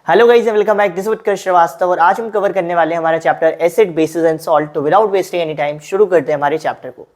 Hello guys, welcome back. This Utkarsh Srivastava और आज हम कवर करने वाले हैं हमारा chapter acid, bases and salt. तो विदाउट वेस्टिंग एनी टाइम शुरू करते हैं हमारे चैप्टर को।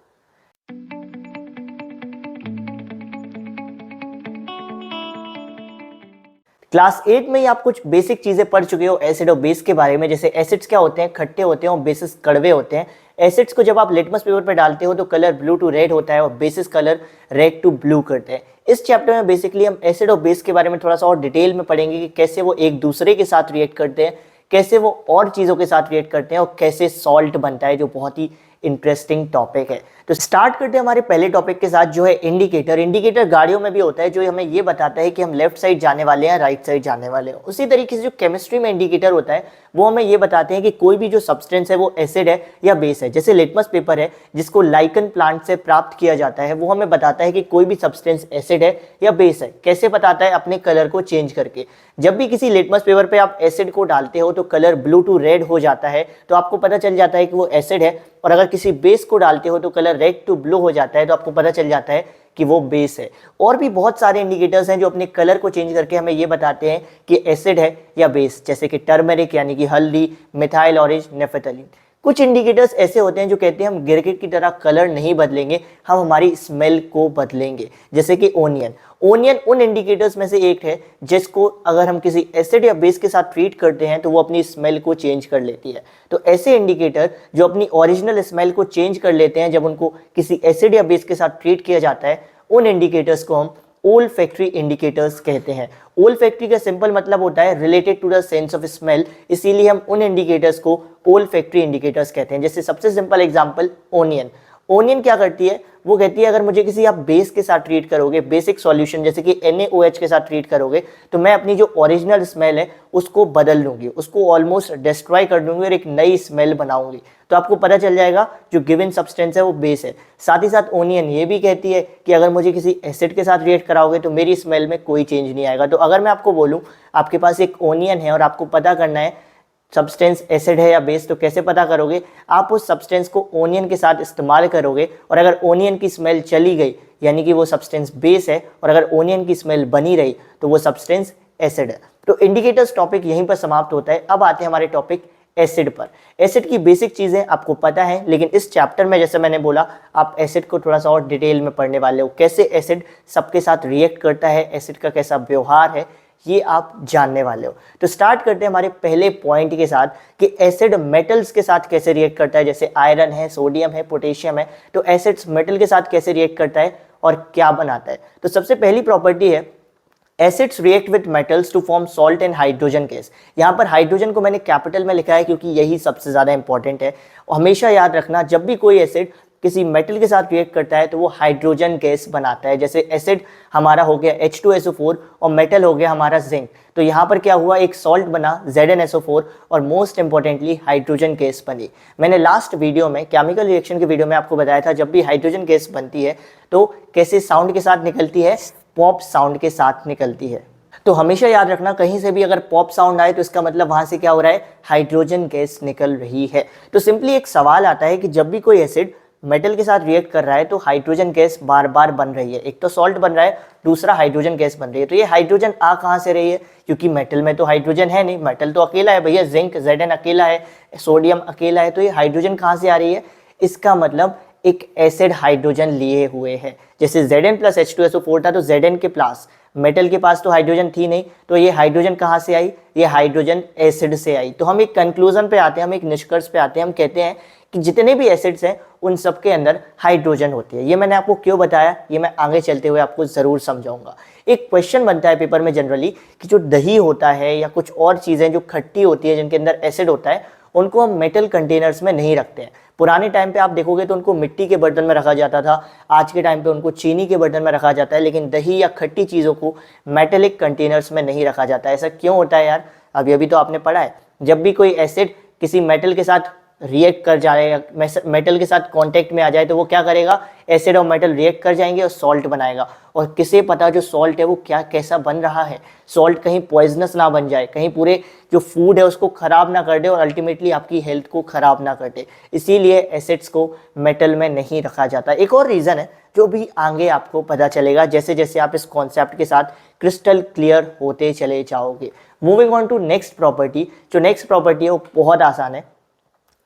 क्लास 8 में ही आप कुछ बेसिक चीजें पढ़ चुके हो एसिड और बेस के बारे में। जैसे एसिड्स क्या होते हैं, खट्टे होते हैं और बेसिस कड़वे होते हैं। एसिड्स को जब आप लिटमस पेपर पर डालते हो तो कलर ब्लू टू रेड होता है और bases colour red to blue करते हैं। इस चैप्टर में बेसिकली हम एसिड और बेस के बारे में थोड़ा सा और डिटेल में पढ़ेंगे कि कैसे वो एक दूसरे के साथ रिएक्ट करते हैं, कैसे वो और चीज़ों के साथ रिएक्ट करते हैं और कैसे सॉल्ट बनता है, जो बहुत ही इंटरेस्टिंग टॉपिक है। तो स्टार्ट करते हैं हमारे पहले टॉपिक के साथ, जो है इंडिकेटर। इंडिकेटर गाड़ियों में भी होता है, जो हमें ये बताता है कि हम लेफ्ट साइड जाने वाले हैं, राइट साइड जाने वाले हैं। उसी तरीके से जो केमिस्ट्री में इंडिकेटर होता है, वो हमें ये बताते हैं कि कोई भी जो सब्सटेंस है वो एसिड है या बेस है। जैसे लिटमस पेपर है, जिसको लाइकन प्लांट से प्राप्त किया जाता है, वो हमें बताता है कि कोई भी सब्सटेंस एसिड है या बेस है। कैसे बताता है? अपने कलर को चेंज करके। जब भी किसी लिटमस पेपर पे आप एसिड को डालते हो तो कलर ब्लू टू रेड हो जाता है, तो आपको पता चल जाता है कि वो एसिड है। और अगर किसी बेस को डालते हो तो कलर रेड टू ब्लू हो जाता है, तो आपको पता चल जाता है कि वो बेस है। और भी बहुत सारे इंडिकेटर्स हैं जो अपने कलर को चेंज करके हमें ये बताते हैं कि एसिड है या बेस, जैसे कि टर्मरिक यानी कि हल्दी, मिथाइल ऑरेंज, नेफेथलीन। कुछ इंडिकेटर्स ऐसे होते हैं जो कहते हैं हम गिरगिट की तरह कलर नहीं बदलेंगे, हम हमारी स्मेल को बदलेंगे। जैसे कि ओनियन। ओनियन उन इंडिकेटर्स में से एक है जिसको अगर हम किसी एसिड या बेस के साथ ट्रीट करते हैं तो वो अपनी स्मेल को चेंज कर लेती है। तो ऐसे इंडिकेटर जो अपनी ओरिजिनल स्मेल को चेंज कर लेते हैं जब उनको किसी एसिड या बेस के साथ ट्रीट किया जाता है, उन इंडिकेटर्स को हम ओल्फैक्टरी इंडिकेटर्स कहते हैं। ओल्फैक्टरी का सिंपल मतलब होता है related to the sense of smell, इसीलिए हम उन इंडिकेटर्स को ओल्फैक्टरी इंडिकेटर्स कहते हैं। जैसे सबसे सिंपल एग्जांपल ओनियन। ओनियन क्या करती है? वो कहती है अगर मुझे किसी आप बेस के साथ ट्रीट करोगे, बेसिक सॉल्यूशन जैसे कि NaOH के साथ ट्रीट करोगे, तो मैं अपनी जो ओरिजिनल स्मेल है उसको बदल लूंगी, उसको ऑलमोस्ट डिस्ट्रॉय कर दूंगी और एक नई स्मेल बनाऊंगी। तो आपको पता चल जाएगा जो गिवन सब्सटेंस है वो बेस है। साथ ही साथ ओनियन ये भी कहती है कि अगर मुझे किसी एसिड के साथ रिएक्ट कराओगे तो मेरी स्मेल में कोई चेंज नहीं आएगा। तो अगर मैं आपको बोलूँ आपके पास एक ओनियन है और आपको पता करना है सब्सटेंस एसिड है या बेस, तो कैसे पता करोगे? आप उस सब्सटेंस को ओनियन के साथ इस्तेमाल करोगे और अगर ओनियन की स्मेल चली गई यानी कि वो सब्सटेंस बेस है, और अगर ओनियन की स्मेल बनी रही तो वो सब्सटेंस एसिड है। तो इंडिकेटर्स टॉपिक यहीं पर समाप्त होता है। अब आते हैं हमारे टॉपिक एसिड पर। एसिड की बेसिक चीज़ें आपको पता है, लेकिन इस चैप्टर में जैसे मैंने बोला आप एसिड को थोड़ा सा और डिटेल में पढ़ने वाले हो। कैसे एसिड सबके साथ रिएक्ट करता है, एसिड का कैसा व्यवहार है, ये आप जानने वाले हो। तो स्टार्ट करते हैं हमारे पहले पॉइंट के साथ कि एसिड मेटल्स के साथ कैसे रिएक्ट करता है। जैसे आयरन है, सोडियम है, पोटेशियम है, तो एसिड्स मेटल के साथ कैसे रिएक्ट करता है और क्या बनाता है। तो सबसे पहली प्रॉपर्टी है acids react with metals to form salt and hydrogen gas. यहाँ पर हाइड्रोजन को मैंने कैपिटल में लिखा है क्योंकि यही सबसे ज़्यादा इंपॉर्टेंट है। और हमेशा याद रखना जब भी कोई एसिड किसी मेटल के साथ रिएक्ट करता है तो वो हाइड्रोजन गैस बनाता है। जैसे एसिड हमारा हो गया H2SO4 और मेटल हो गया हमारा जिंक, तो यहाँ पर क्या हुआ, एक सॉल्ट बना ZnSO4 और मोस्ट इंपॉर्टेंटली हाइड्रोजन गैस बनी। मैंने लास्ट वीडियो में केमिकल रिएक्शन के वीडियो में आपको बताया था जब भी हाइड्रोजन गैस बनती है तो कैसे साउंड के साथ निकलती है, पॉप साउंड के साथ निकलती है। तो हमेशा याद रखना कहीं से भी अगर पॉप साउंड आए तो इसका मतलब वहां से क्या हो रहा है, हाइड्रोजन गैस निकल रही है। तो सिंपली एक सवाल आता है कि जब भी कोई एसिड मेटल के साथ रिएक्ट कर रहा है तो हाइड्रोजन गैस बार बार बन रही है। एक तो सॉल्ट बन रहा है, दूसरा हाइड्रोजन गैस बन रही है। तो ये हाइड्रोजन आ कहाँ से रही है? क्योंकि मेटल में तो हाइड्रोजन है नहीं, मेटल तो अकेला है भैया, जिंक Zn अकेला है, सोडियम अकेला है, तो ये हाइड्रोजन कहाँ से आ रही है? इसका मतलब एक एसिड हाइड्रोजन लिए हुए है। जैसे Zn प्लस H2SO4 था तो Zn के पास, मेटल के पास तो हाइड्रोजन थी नहीं, तो ये हाइड्रोजन कहाँ से आई? ये हाइड्रोजन एसिड से आई। तो हम एक कंक्लूजन पे आते हैं, हम एक निष्कर्ष पे आते हैं, हम कहते हैं कि जितने भी एसिड्स हैं उन सब के अंदर हाइड्रोजन होती है। ये मैंने आपको क्यों बताया, ये मैं आगे चलते हुए आपको ज़रूर समझाऊंगा। एक क्वेश्चन बनता है पेपर में जनरली कि जो दही होता है या कुछ और चीज़ें जो खट्टी होती है जिनके अंदर एसिड होता है, उनको हम मेटल कंटेनर्स में नहीं रखते हैं। पुराने टाइम पे आप देखोगे तो उनको मिट्टी के बर्तन में रखा जाता था, आज के टाइम पे उनको चीनी के बर्तन में रखा जाता है, लेकिन दही या खट्टी चीज़ों को मेटेलिक कंटेनर्स में नहीं रखा जाता है। ऐसा क्यों होता है यार? अभी अभी तो आपने पढ़ा है, जब भी कोई एसिड किसी मेटल के साथ रिएक्ट कर जाएगा, मेटल के साथ कांटेक्ट में आ जाए तो वो क्या करेगा, एसिड और मेटल रिएक्ट कर जाएंगे और सॉल्ट बनाएगा। और किसे पता जो सॉल्ट है वो क्या कैसा बन रहा है, सॉल्ट कहीं पॉइजनस ना बन जाए, कहीं पूरे जो फूड है उसको खराब ना कर दे और अल्टीमेटली आपकी हेल्थ को खराब ना कर दे। इसीलिए एसिड्स को मेटल में नहीं रखा जाता। एक और रीज़न है जो भी आगे आपको पता चलेगा जैसे जैसे आप इस कॉन्सेप्ट के साथ क्रिस्टल क्लियर होते चले जाओगे। Moving on to next property, जो नेक्स्ट प्रॉपर्टी है वो बहुत आसान है।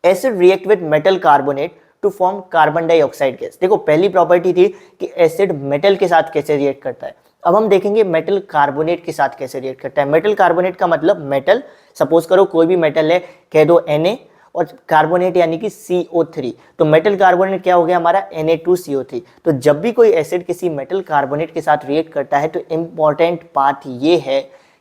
Acid react with metal carbonate to form carbon dioxide gas. देखो पहली प्रॉपर्टी थी कि एसिड मेटल के साथ कैसे रिएक्ट करता है, अब हम देखेंगे मेटल कार्बोनेट के साथ कैसे रिएक्ट करता है। मेटल कार्बोनेट का मतलब मेटल, सपोज करो कोई भी मेटल है, कह दो Na, और कार्बोनेट यानी कि CO3, तो मेटल कार्बोनेट क्या हो गया हमारा Na2CO3। तो जब भी कोई एसिड किसी मेटल कार्बोनेट के साथ रिएक्ट करता है तो इंपॉर्टेंट बात ये है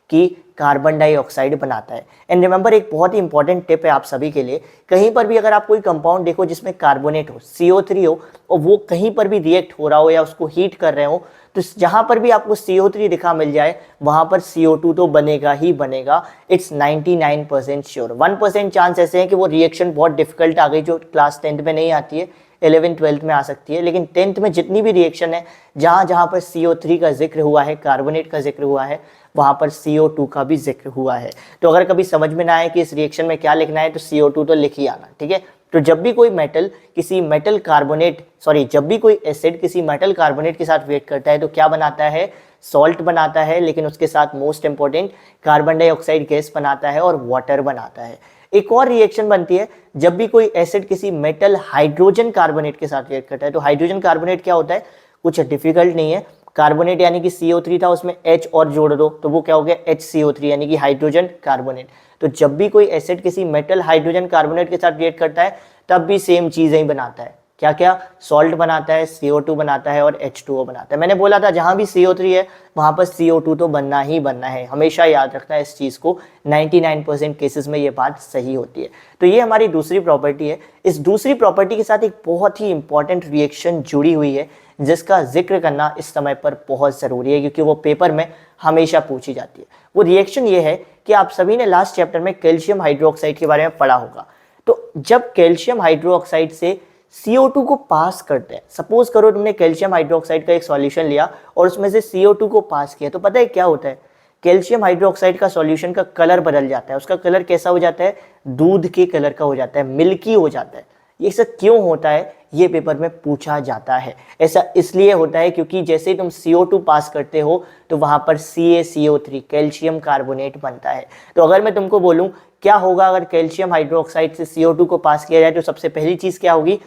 कि कार्बन डाइऑक्साइड बनाता है। एंड रिमेंबर एक बहुत ही इंपॉर्टेंट टिप है आप सभी के लिए, कहीं पर भी अगर आप कोई कंपाउंड देखो जिसमें कार्बोनेट हो, CO3 हो, और वो कहीं पर भी रिएक्ट हो रहा हो या उसको हीट कर रहे हो, तो जहां पर भी आपको CO3 दिखा मिल जाए वहां पर CO2 तो बनेगा ही बनेगा। It's 99% sure. 1% चांस ऐसे हैं कि वो रिएक्शन बहुत डिफिकल्ट आ गई जो क्लास 10th में नहीं आती है, 11th 12th में आ सकती है, लेकिन 10th में जितनी भी रिएक्शन है जहां जहां पर CO3 का जिक्र हुआ है, कार्बोनेट का जिक्र हुआ है, वहां पर CO2 का भी जिक्र हुआ है। तो अगर कभी समझ में ना आए कि इस रिएक्शन में क्या लिखना है तो CO2 तो लिख ही आना, ठीक है। तो जब भी कोई मेटल किसी मेटल कार्बोनेट जब भी कोई एसिड किसी मेटल कार्बोनेट के साथ रिएक्ट करता है तो क्या बनाता है, सॉल्ट बनाता है, लेकिन उसके साथ most important carbon dioxide gas बनाता है और वाटर बनाता है। एक और रिएक्शन बनती है जब भी कोई एसिड किसी मेटल हाइड्रोजन कार्बोनेट के साथ रिएक्ट करता है। तो हाइड्रोजन कार्बोनेट क्या होता है, कुछ डिफिकल्ट नहीं है, कार्बोनेट यानी कि CO3 था, उसमें H और जोड़ दो तो वो क्या हो गया HCO3 यानी कि हाइड्रोजन कार्बोनेट। तो जब भी कोई एसिड किसी मेटल हाइड्रोजन कार्बोनेट के साथ रिएक्ट करता है तब भी सेम चीजें ही बनाता है, क्या क्या, सॉल्ट बनाता है, CO2 बनाता है और H2O बनाता है। मैंने बोला था जहां भी CO3 है वहां पर CO2 तो बनना ही बनना है, हमेशा याद रखना है इस चीज को, 99% केसेस में ये बात सही होती है। तो ये हमारी दूसरी प्रॉपर्टी है। इस दूसरी प्रॉपर्टी के साथ एक बहुत ही इंपॉर्टेंट रिएक्शन जुड़ी हुई है जिसका जिक्र करना इस समय पर बहुत ज़रूरी है क्योंकि वो पेपर में हमेशा पूछी जाती है। वो रिएक्शन ये है कि आप सभी ने लास्ट चैप्टर में कैल्शियम हाइड्रोक्साइड के बारे में पढ़ा होगा। तो जब कैल्शियम हाइड्रोक्साइड से CO2 को पास करते हैं, सपोज करो तुमने कैल्शियम हाइड्रोक्साइड का एक सॉल्यूशन लिया और उसमें से CO2 को पास किया, तो पता है क्या होता है, कैल्शियम हाइड्रोक्साइड का सॉल्यूशन का कलर बदल जाता है। उसका कलर कैसा हो जाता है, दूध के कलर का हो जाता है, मिल्की हो जाता है। ये सब क्यों होता है, ये पेपर में पूछा जाता है। ऐसा इसलिए होता है क्योंकि जैसे ही तुम CO2 पास करते हो तो वहां पर CaCO3 कैल्शियम कार्बोनेट बनता है। तो अगर मैं तुमको बोलूं क्या होगा अगर कैल्शियम हाइड्रोक्साइड से CO2 को पास किया जाए, तो सबसे पहली चीज क्या होगी,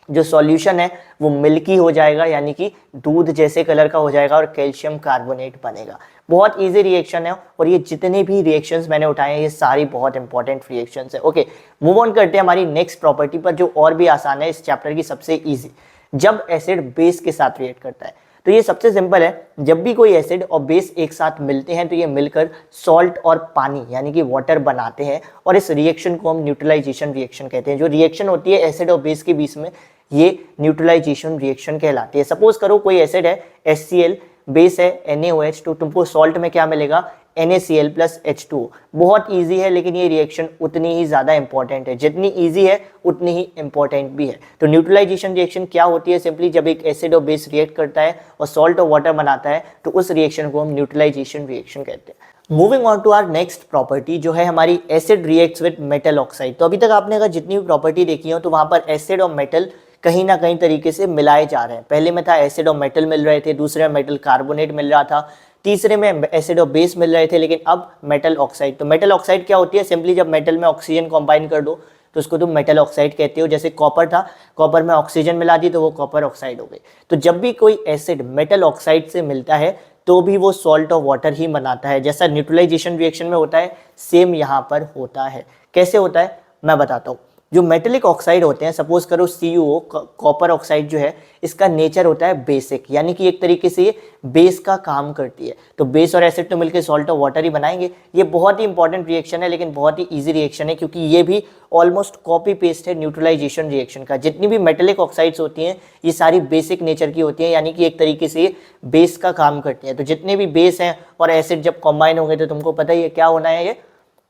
जो सॉल्यूशन है वो मिल्की हो जाएगा यानी कि दूध जैसे कलर का हो जाएगा और कैल्शियम कार्बोनेट बनेगा। बहुत इजी रिएक्शन है और ये जितने भी रिएक्शंस मैंने उठाए हैं ये सारी बहुत इंपॉर्टेंट रिएक्शंस है। ओके, मूव ऑन करते हैं हमारी नेक्स्ट प्रॉपर्टी पर जो और भी आसान है, इस चैप्टर की सबसे इजी। जब एसिड बेस के साथ रिएक्ट करता है तो ये सबसे सिंपल है, जब भी कोई एसिड और बेस एक साथ मिलते हैं तो ये मिलकर सॉल्ट और पानी यानी कि वाटर बनाते हैं और इस रिएक्शन को हम न्यूट्रलाइजेशन रिएक्शन कहते हैं। जो रिएक्शन होती है एसिड और बेस के बीच में ये न्यूट्रलाइजेशन रिएक्शन कहलाती है। सपोज करो कोई एसिड है HCl, बेस है NaOH, तो तुमको सॉल्ट में क्या मिलेगा, NaCl + H2O। बहुत इजी है लेकिन ये रिएक्शन उतनी ही ज़्यादा इंपॉर्टेंट है, जितनी इजी है उतनी ही इंपॉर्टेंट भी है। तो न्यूट्रलाइजेशन रिएक्शन क्या होती है, सिंपली जब एक एसिड और बेस रिएक्ट करता है और सॉल्ट और वाटर बनाता है तो उस रिएक्शन को हम न्यूट्रलाइजेशन रिएक्शन कहते हैं। Moving on to our next property जो है हमारी acid reacts with metal oxide. तो अभी तक आपने अगर जितनी भी प्रॉपर्टी देखी हो तो वहाँ पर एसिड और मेटल कहीं ना कहीं तरीके से मिलाए जा रहे हैं। पहले में था एसिड और मेटल मिल रहे थे, दूसरे में मेटल कार्बोनेट मिल रहा था, तीसरे में एसिड और बेस मिल रहे थे, लेकिन अब मेटल ऑक्साइड। तो मेटल ऑक्साइड क्या होती है, सिंपली जब मेटल में ऑक्सीजन कंबाइन कर दो तो उसको तुम मेटल ऑक्साइड कहते हो। जैसे कॉपर था, कॉपर में ऑक्सीजन मिला दी तो वो कॉपर ऑक्साइड हो गई। तो जब भी कोई एसिड मेटल ऑक्साइड से मिलता है तो भी वो सॉल्ट और वाटर ही बनाता है। जैसा न्यूट्रलाइजेशन रिएक्शन में होता है सेम यहाँ पर होता है। कैसे होता है मैं बताता हूँ। जो मेटेलिक ऑक्साइड होते हैं, सपोज करो CuO कॉपर ऑक्साइड जो है, इसका नेचर होता है बेसिक, यानी कि एक तरीके से ये बेस का काम करती है। तो बेस और एसिड तो मिलकर सॉल्ट और वाटर ही बनाएंगे। ये बहुत ही इंपॉर्टेंट रिएक्शन है लेकिन बहुत ही इजी रिएक्शन है क्योंकि ये भी ऑलमोस्ट कॉपी पेस्ट है न्यूट्रलाइजेशन रिएक्शन का। जितनी भी मेटेलिक ऑक्साइड्स होती हैं ये सारी बेसिक नेचर की होती हैं, यानी कि एक तरीके से ये बेस का काम करती हैं। तो जितने भी बेस हैं और एसिड जब कॉम्बाइन होंगे तो तुमको पता ही है क्या होना है, ये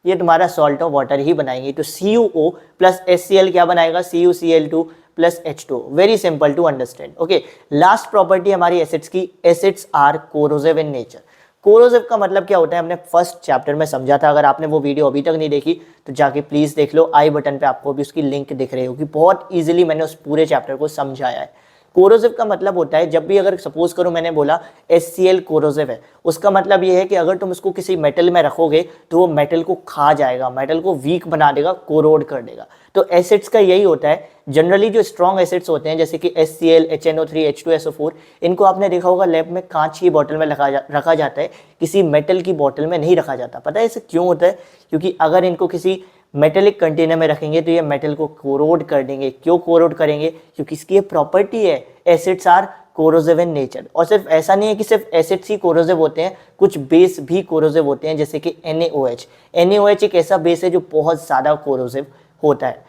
ये तुम्हारा सॉल्ट ऑफ वाटर ही बनाएंगे। तो CuO प्लस HCl क्या बनाएगा, CuCl2 plus H2। Very simple to understand. Okay, last property हमारी एसिड्स की, acids are corrosive in nature. Corrosive का मतलब क्या होता है हमने फर्स्ट चैप्टर में समझा था। अगर आपने वो वीडियो अभी तक नहीं देखी तो जाके प्लीज देख लो, आई बटन पे आपको भी उसकी लिंक दिख रही होगी। बहुत इजीली मैंने उस पूरे चैप्टर को समझाया है। कोरोसिव का मतलब होता है, जब भी अगर सपोज करो मैंने बोला HCl कोरोसिव है, उसका मतलब ये है कि अगर तुम इसको किसी मेटल में रखोगे तो वो मेटल को खा जाएगा, मेटल को वीक बना देगा, कोरोड कर देगा। तो एसिड्स का यही होता है। जनरली जो स्ट्रॉन्ग एसिड्स होते हैं जैसे कि HCl, HNO3, H2SO4, इनको आपने देखा होगा लैब में कांच की बोतल में रखा जाता है, किसी मेटल की बोतल में नहीं रखा जाता। पता है इसे क्यों होता है? क्योंकि अगर इनको किसी मेटेलिक कंटेनर में रखेंगे तो ये मेटल को कोरोड कर देंगे। क्यों कोरोड करेंगे? क्योंकि इसकी ये प्रॉपर्टी है, acids are corrosive in nature. और सिर्फ ऐसा नहीं है कि सिर्फ एसिड्स ही कोरोसिव होते हैं, कुछ बेस भी कोरोसिव होते हैं, जैसे कि NaOH। NaOH एक ऐसा बेस है जो बहुत ज़्यादा कोरोसिव होता है।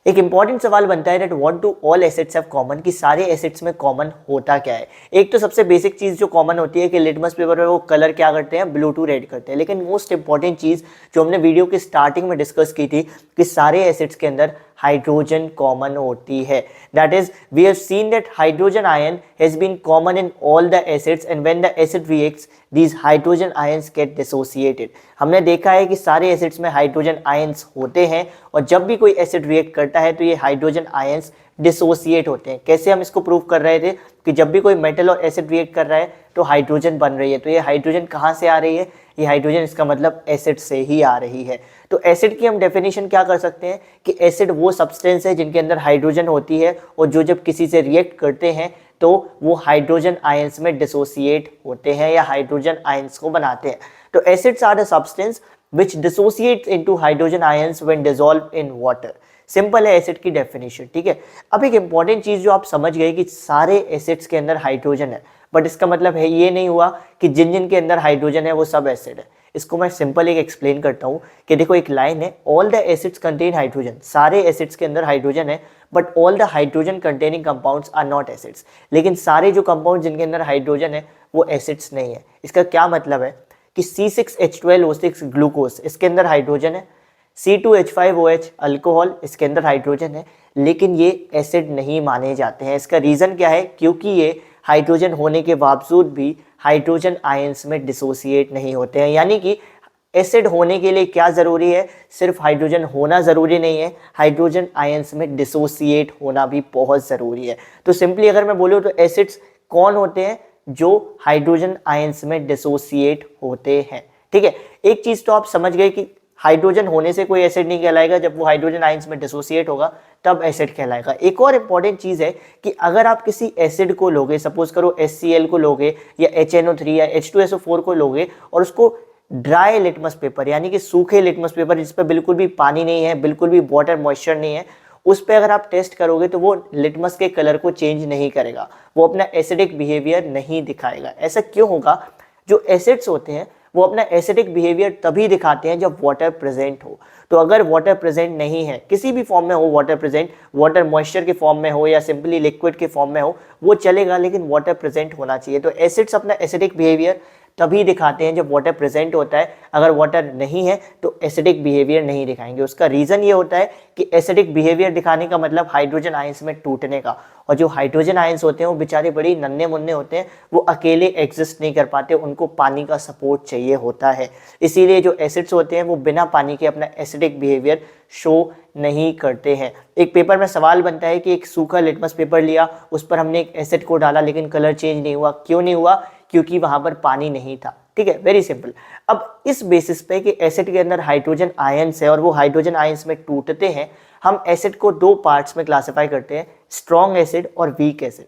एक इंपॉर्टेंट सवाल बनता है that what do all acids have common, कि सारे एसिड्स में कॉमन होता क्या है। एक तो सबसे बेसिक चीज़ जो कॉमन होती है कि लिटमस पेपर में वो कलर क्या करते हैं, ब्लू टू रेड करते हैं। लेकिन मोस्ट इंपॉर्टेंट चीज़ जो हमने वीडियो की स्टार्टिंग में डिस्कस की थी कि सारे एसिड्स के अंदर हाइड्रोजन कॉमन होती है। That is we have seen that hydrogen ion has been common in all the acids and when the acid reacts these hydrogen ions get dissociated. हमने देखा है कि सारे एसिड्स में हाइड्रोजन आयंस होते हैं और जब भी कोई एसिड रिएक्ट करता है तो ये हाइड्रोजन आयंस डिसोसिएट होते हैं। कैसे हम इसको प्रूव कर रहे थे कि जब भी कोई मेटल और एसिड रिएक्ट कर रहा है तो हाइड्रोजन बन रही है। तो ये हाइड्रोजन कहाँ से आ रही है? ये हाइड्रोजन इसका मतलब एसिड से ही आ रही है। तो एसिड की हम डेफिनेशन क्या कर सकते हैं कि एसिड वो सब्सटेंस है जिनके अंदर हाइड्रोजन होती है और जो जब किसी से रिएक्ट करते हैं तो वो हाइड्रोजन आयंस में डिसोसिएट होते हैं या हाइड्रोजन आयंस को बनाते हैं। तो acids are the substance which dissociate into hydrogen ions when dissolve in water. Simple है एसिड की डेफिनेशन, ठीक है। अब एक इंपॉर्टेंट चीज जो आप समझ गए कि सारे एसिड्स के अंदर हाइड्रोजन है, बट इसका मतलब है ये नहीं हुआ कि जिन जिन के अंदर हाइड्रोजन है वो सब एसिड है। इसको मैं सिंपल एक एक्सप्लेन करता हूँ कि देखो एक लाइन है, all the acids contain hydrogen. सारे एसिड्स के अंदर हाइड्रोजन है but all the hydrogen containing compounds are not acids. लेकिन सारे जो कंपाउंड जिनके अंदर हाइड्रोजन है वो एसिड्स नहीं है। इसका क्या मतलब है कि C6H12O6 ग्लूकोज, इसके अंदर हाइड्रोजन है। C2H5OH अल्कोहल, इसके अंदर हाइड्रोजन है, लेकिन ये एसिड नहीं माने जाते हैं। इसका रीज़न क्या है? क्योंकि ये हाइड्रोजन होने के बावजूद भी हाइड्रोजन आयंस में डिसोसिएट नहीं होते हैं। यानी कि एसिड होने के लिए क्या ज़रूरी है? सिर्फ हाइड्रोजन होना ज़रूरी नहीं है, हाइड्रोजन आयंस में डिसोसिएट होना भी बहुत ज़रूरी है। तो सिंपली अगर मैं बोलूँ तो एसिड्स कौन होते हैं? जो हाइड्रोजन आयंस में डिसोसिएट होते हैं, ठीक है। एक चीज़ तो आप समझ गए कि हाइड्रोजन होने से कोई एसिड नहीं कहलाएगा, जब वो हाइड्रोजन आयंस में डिसोसिएट होगा तब एसिड कहलाएगा। एक और इंपॉर्टेंट चीज़ है कि अगर आप किसी एसिड को लोगे, सपोज करो HCl को लोगे या HNO3 या H2SO4 को लोगे और उसको ड्राई लिटमस पेपर यानी कि सूखे लिटमस पेपर जिस पर बिल्कुल भी पानी नहीं है, बिल्कुल भी वाटर मॉइस्चर नहीं है, उस पर अगर आप टेस्ट करोगे तो वो लिटमस के कलर को चेंज नहीं करेगा, वो अपना एसिडिक बिहेवियर नहीं दिखाएगा। ऐसा क्यों होगा? जो एसिड्स होते हैं वो अपना एसिडिक बिहेवियर तभी दिखाते हैं जब वाटर प्रेजेंट हो। तो अगर वाटर प्रेजेंट नहीं है, किसी भी फॉर्म में हो वाटर प्रेजेंट, वाटर मॉइस्चर के फॉर्म में हो या सिंपली लिक्विड के फॉर्म में हो, वो चलेगा, लेकिन वाटर प्रेजेंट होना चाहिए। तो एसिड्स अपना एसिडिक बिहेवियर तभी दिखाते हैं जब वाटर प्रेजेंट होता है। अगर वाटर नहीं है तो एसिडिक बिहेवियर नहीं दिखाएंगे। उसका रीज़न ये होता है कि एसिडिक बिहेवियर दिखाने का मतलब हाइड्रोजन आयंस में टूटने का, और जो हाइड्रोजन आयंस होते हैं वो बेचारे बड़ी नन्हे मुन्ने होते हैं, वो अकेले एग्जिस्ट नहीं कर पाते, उनको पानी का सपोर्ट चाहिए होता है। इसीलिए जो एसिड्स होते हैं वो बिना पानी के अपना एसिडिक बिहेवियर शो नहीं करते हैं। एक पेपर में सवाल बनता है कि एक सूखा लिटमस पेपर लिया, उस पर हमने एक एसिड को डाला लेकिन कलर चेंज नहीं हुआ। क्यों नहीं हुआ? क्योंकि वहां पर पानी नहीं था, ठीक है। Very simple. अब इस बेसिस पे कि एसिड के अंदर हाइड्रोजन आयंस है और वो हाइड्रोजन आयंस में टूटते हैं, हम एसिड को दो पार्ट्स में क्लासिफाई करते हैं, स्ट्रॉन्ग एसिड और वीक एसिड।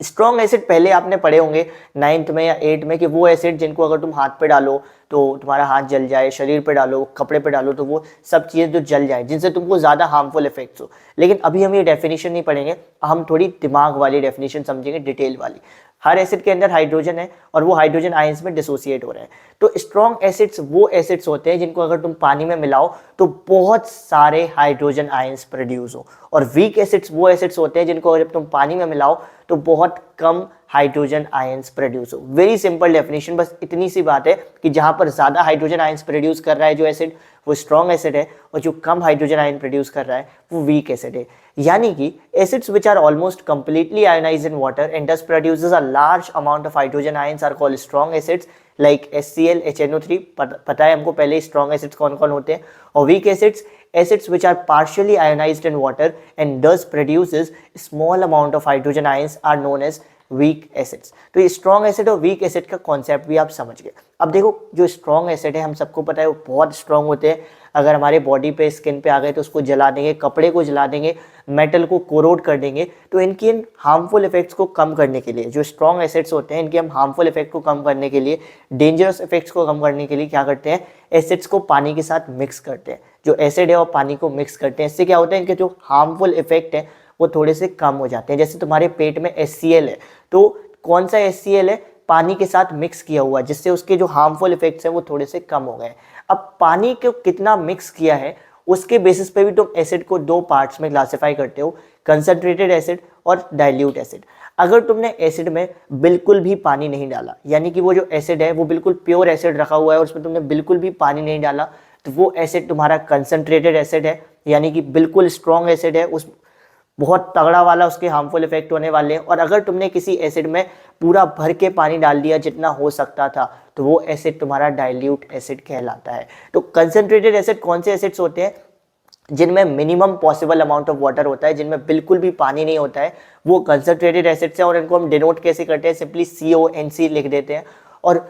स्ट्रॉन्ग एसिड पहले आपने पढ़े होंगे 9th में या 8th में कि वो एसिड जिनको अगर तुम हाथ पे डालो तो तुम्हारा हाथ जल जाए, शरीर पे डालो, कपड़े पे डालो तो वो सब चीज़ें जो जल जाए, जिनसे तुमको ज़्यादा हार्मफुल इफेक्ट्स हो। लेकिन अभी हम ये डेफिनेशन नहीं पढ़ेंगे, हम थोड़ी दिमाग वाली डेफिनेशन समझेंगे, डिटेल वाली। हर एसिड के अंदर हाइड्रोजन है और वो हाइड्रोजन आयंस में डिसोसिएट हो रहे हैं। तो स्ट्रॉन्ग एसिड्स वो एसिड्स होते हैं जिनको अगर तुम पानी में मिलाओ तो बहुत सारे हाइड्रोजन आयंस प्रोड्यूस हो, और वीक एसिड्स वो एसिड्स होते हैं जिनको अगर तुम पानी में मिलाओ तो बहुत कम हाइड्रोजन आयंस प्रोड्यूस हो। वेरी सिंपल डेफिनेशन, बस इतनी सी बात है कि जहां पर ज्यादा हाइड्रोजन आयंस प्रोड्यूस कर रहा है जो एसिड, वो स्ट्रॉन्ग एसिड है, और जो कम हाइड्रोजन आयन प्रोड्यूस कर रहा है वो वीक एसिड है। यानी कि acids which are almost completely ionised in water and thus produces a large amount of hydrogen ions are called strong acids like HCl, HNO3। पता है हमको पहले स्ट्रॉन्ग एसिड्स कौन कौन होते हैं। और weak acids, acids which are partially ionized in water and thus produces small amount of hydrogen ions are known as weak acids। तो ये स्ट्रॉन्ग एसिड और वीक एसिड का कॉन्सेप्ट भी आप समझ गए। अब देखो जो स्ट्रॉन्ग एसिड है हम सबको पता है वो बहुत स्ट्रॉन्ग होते हैं, अगर हमारे बॉडी पे स्किन पे आ गए तो उसको जला देंगे, कपड़े को जला देंगे, मेटल को कोरोड कर देंगे। तो इनकी इन हार्मफुल इफेक्ट्स को कम करने के लिए, जो स्ट्रॉन्ग एसिड्स होते हैं इनके हम हार्मफुल इफेक्ट को कम करने के लिए, डेंजरस इफेक्ट्स को कम करने के लिए क्या करते हैं, एसिड्स को पानी के साथ मिक्स करते हैं। जो एसिड है और पानी को मिक्स करते हैं, इससे क्या होता है इनके जो हार्मफुल इफेक्ट है वो थोड़े से कम हो जाते हैं। जैसे तुम्हारे पेट में HCl है, तो कौन सा HCl है, पानी के साथ मिक्स किया हुआ, जिससे उसके जो हार्मफुल इफेक्ट्स हैं वो थोड़े से कम हो गए। अब पानी को कितना मिक्स किया है उसके बेसिस पे भी तुम एसिड को दो पार्ट्स में क्लासिफाई करते हो, कंसंट्रेटेड एसिड और डाइल्यूट एसिड। अगर तुमने एसिड में बिल्कुल भी पानी नहीं डाला, यानी कि वो जो एसिड है वो बिल्कुल प्योर एसिड रखा हुआ है और उसमें तुमने बिल्कुल भी पानी नहीं डाला, तो वो एसिड तुम्हारा कंसंट्रेटेड एसिड है, यानी कि बिल्कुल स्ट्रॉन्ग एसिड है, उस बहुत तगड़ा वाला उसके हार्मफुल इफेक्ट होने वाले हैं। और अगर तुमने किसी एसिड में पूरा भर के पानी डाल दिया जितना हो सकता था, तो वो एसिड तुम्हारा डाइल्यूट एसिड कहलाता है। तो कंसंट्रेटेड एसिड कौन से एसिड्स होते हैं, जिनमें minimum possible amount of water होता है, जिनमें बिल्कुल भी पानी नहीं होता है, वो कंसंट्रेटेड एसिड्स हैं। और इनको हम डिनोट कैसे करते हैं, सिंपली CONC लिख देते हैं। और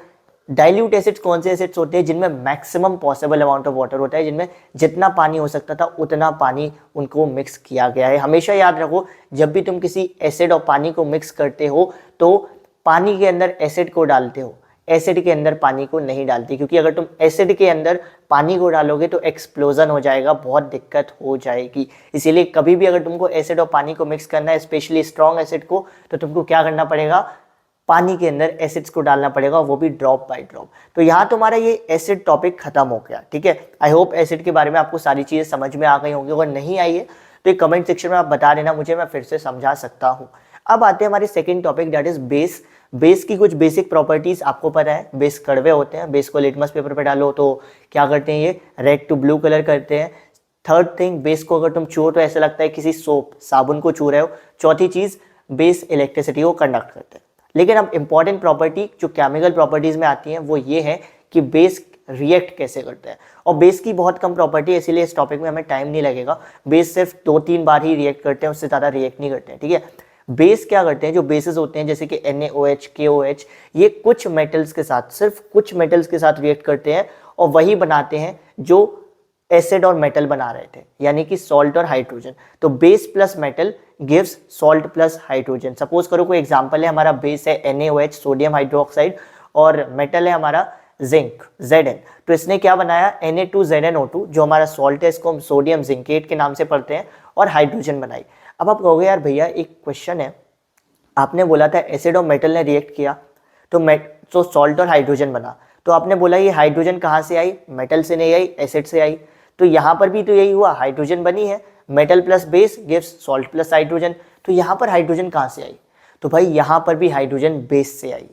डाइल्यूट एसिड्स कौन से एसिड्स होते हैं, जिनमें maximum possible amount of water होता है, जिनमें जितना पानी हो सकता था उतना पानी उनको मिक्स किया गया है। हमेशा याद रखो, जब भी तुम किसी एसिड और पानी को मिक्स करते हो तो पानी के अंदर एसिड को डालते हो, एसिड के अंदर पानी को नहीं डालती, क्योंकि अगर तुम एसिड के अंदर पानी को डालोगे तो एक्सप्लोजन हो जाएगा, बहुत दिक्कत हो जाएगी। इसीलिए कभी भी अगर तुमको एसिड और पानी को मिक्स करना है, स्पेशली स्ट्रॉन्ग एसिड को, तो तुमको क्या करना पड़ेगा, पानी के अंदर एसिड्स को डालना पड़ेगा, वो भी ड्रॉप बाय ड्रॉप। तो यहाँ तुम्हारा ये एसिड टॉपिक खत्म हो गया, ठीक है। आई होप एसिड के बारे में आपको सारी चीजें समझ में आ गई होंगी, अगर नहीं आई है तो एक कमेंट सेक्शन में आप बता देना मुझे, मैं फिर से समझा सकता हूँ। अब आते हैं हमारे second topic, that is base. Base की कुछ बेसिक प्रॉपर्टीज आपको पता है, बेस कड़वे होते हैं, बेस को लिटमस पेपर पे डालो तो क्या करते हैं, ये रेड टू ब्लू कलर करते हैं। थर्ड थिंग, बेस को अगर तुम छुओ तो ऐसा लगता है किसी सोप, साबुन को छू रहे हो। चौथी चीज, बेस इलेक्ट्रिसिटी को कंडक्ट करते हैं। लेकिन अब इंपॉर्टेंट प्रॉपर्टी जो केमिकल प्रॉपर्टीज में आती है वो ये है कि बेस रिएक्ट कैसे करते हैं। और बेस की बहुत कम प्रॉपर्टी है, इसीलिए इस टॉपिक में हमें टाइम नहीं लगेगा। बेस सिर्फ 2-3 बार ही रिएक्ट करते हैं, उससे ज़्यादा रिएक्ट नहीं करते हैं, ठीक है। बेस क्या करते हैं, जो बेसिस होते हैं जैसे कि NaOH, KOH, ये कुछ मेटल्स के साथ, सिर्फ कुछ मेटल्स के साथ रिएक्ट करते हैं और वही बनाते हैं जो एसिड और मेटल बना रहे थे, यानी कि सॉल्ट और हाइड्रोजन। तो base plus metal gives salt plus hydrogen. Suppose करो कोई एग्जांपल है, हमारा बेस है NaOH, सोडियम हाइड्रोक्साइड, और मेटल है हमारा जिंक, Zn। तो इसने क्या बनाया, Na2ZnO2, जो हमारा सॉल्ट है, इसको हम सोडियम जिंकेट के नाम से पढ़ते हैं, और हाइड्रोजन बनाई। अब आप कहोगे यार भैया एक क्वेश्चन है, आपने बोला था एसिड और मेटल ने रिएक्ट किया तो सॉल्ट और हाइड्रोजन बना, तो आपने बोला ये हाइड्रोजन कहाँ से आई, मेटल से नहीं आई, एसिड से आई। तो यहाँ पर भी तो यही हुआ, हाइड्रोजन बनी है, metal plus base gives salt plus hydrogen. तो यहाँ पर हाइड्रोजन कहाँ से आई, तो भाई यहाँ पर भी हाइड्रोजन बेस से आई।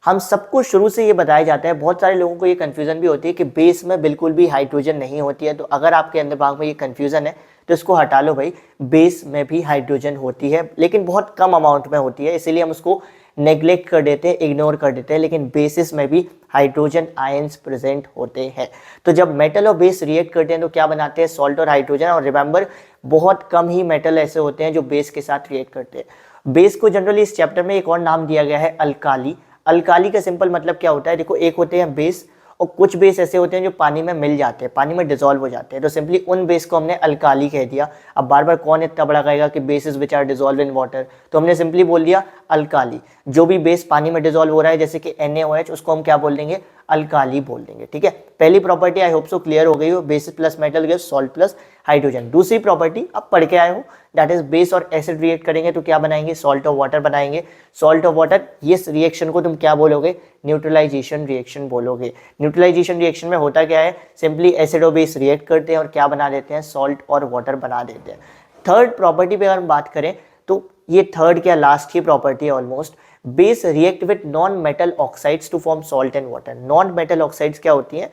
हम सबको शुरू से ये बताया जाता है, बहुत सारे लोगों को ये कन्फ्यूजन भी होती है कि बेस में बिल्कुल भी हाइड्रोजन नहीं होती है। तो अगर आपके अंदर दिमाग में ये कन्फ्यूजन है तो इसको हटा लो भाई, बेस में भी हाइड्रोजन होती है, लेकिन बहुत कम अमाउंट में होती है, इसीलिए हम उसको नेग्लेक्ट कर देते हैं, इग्नोर कर देते हैं। लेकिन बेसिस में भी हाइड्रोजन आयंस प्रेजेंट होते हैं। तो जब मेटल और बेस रिएक्ट करते हैं तो क्या बनाते हैं, सॉल्ट और हाइड्रोजन। और रिमेंबर, बहुत कम ही मेटल ऐसे होते हैं जो बेस के साथ रिएक्ट करते हैं। बेस को जनरली इस चैप्टर में एक और नाम दिया गया है, अल्काली। अल्काली का सिंपल मतलब क्या होता है, देखो एक होते हैं बेस, और कुछ बेस ऐसे होते हैं जो पानी में मिल जाते हैं, पानी में डिसॉल्व हो जाते हैं। तो सिंपली उन बेस को हमने अल्काली कह दिया। अब बार बार कौन इतना बड़ा कहेगा कि bases which are dissolve in water, तो हमने सिंपली बोल दिया अल्काली। जो भी बेस पानी में डिसॉल्व हो रहा है, जैसे कि NaOH, उसको हम क्या बोल देंगे, अल्काली बोल देंगे, ठीक है। पहली property I hope so clear हो गई हो, basis plus metal gives salt plus hydrogen. दूसरी प्रॉपर्टी आप पढ़ के आए हो, दैट इज बेस और एसिड रिएक्ट करेंगे तो क्या बनाएंगे, सॉल्ट और वाटर बनाएंगे। सॉल्ट और वाटर, ये रिएक्शन को तुम क्या बोलोगे, न्यूट्रलाइजेशन रिएक्शन बोलोगे। न्यूट्रलाइजेशन रिएक्शन में होता क्या है, सिंपली एसिड और बेस रिएक्ट करते हैं और क्या बना देते हैं, सॉल्ट और वाटर बना देते हैं। थर्ड प्रॉपर्टी पे अगर हम बात करें तो ये थर्ड क्या लास्ट ही प्रॉपर्टी है almost, base react with non metal oxides to form salt and water. Non metal oxides क्या होती हैं,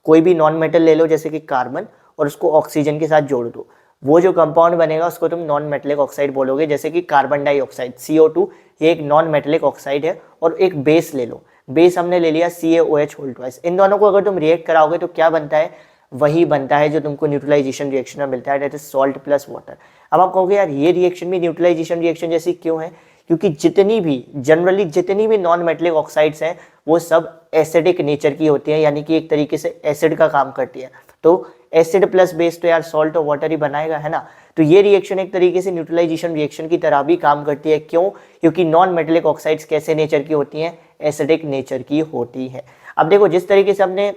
कोई भी नॉन मेटल ले लो जैसे कि कार्बन और उसको ऑक्सीजन के साथ जोड़ दो, वो जो कंपाउंड बनेगा उसको तुम नॉन मेटेलिक ऑक्साइड बोलोगे, जैसे कि कार्बन डाइऑक्साइड CO2, ये एक नॉन मेटेलिक ऑक्साइड है। और एक बेस ले लो, बेस हमने ले लिया CaOH होल ट्वाइस, इन दोनों को अगर तुम रिएक्ट कराओगे तो क्या बनता है, वही बनता है जो तुमको न्यूट्रलाइजेशन रिएक्शन में मिलता है, that is salt plus water. अब आप कहोगे यार ये रिएक्शन भी न्यूट्रलाइजेशन रिएक्शन जैसी क्यों है, क्योंकि जितनी भी जनरली जितनी भी नॉन मेटेलिक ऑक्साइड्स हैं वो सब एसिडिक नेचर की होती हैं, यानी कि एक तरीके से एसिड का काम करती है। तो एसिड प्लस बेस तो यार सॉल्ट और वाटर ही बनाएगा, है ना। तो ये रिएक्शन एक तरीके से न्यूट्रलाइजेशन रिएक्शन की तरह भी काम करती है। क्यों, क्योंकि नॉन मेटेलिक ऑक्साइड्स कैसे नेचर की होती हैं, एसिडिक नेचर की होती है। अब देखो जिस तरीके से हमने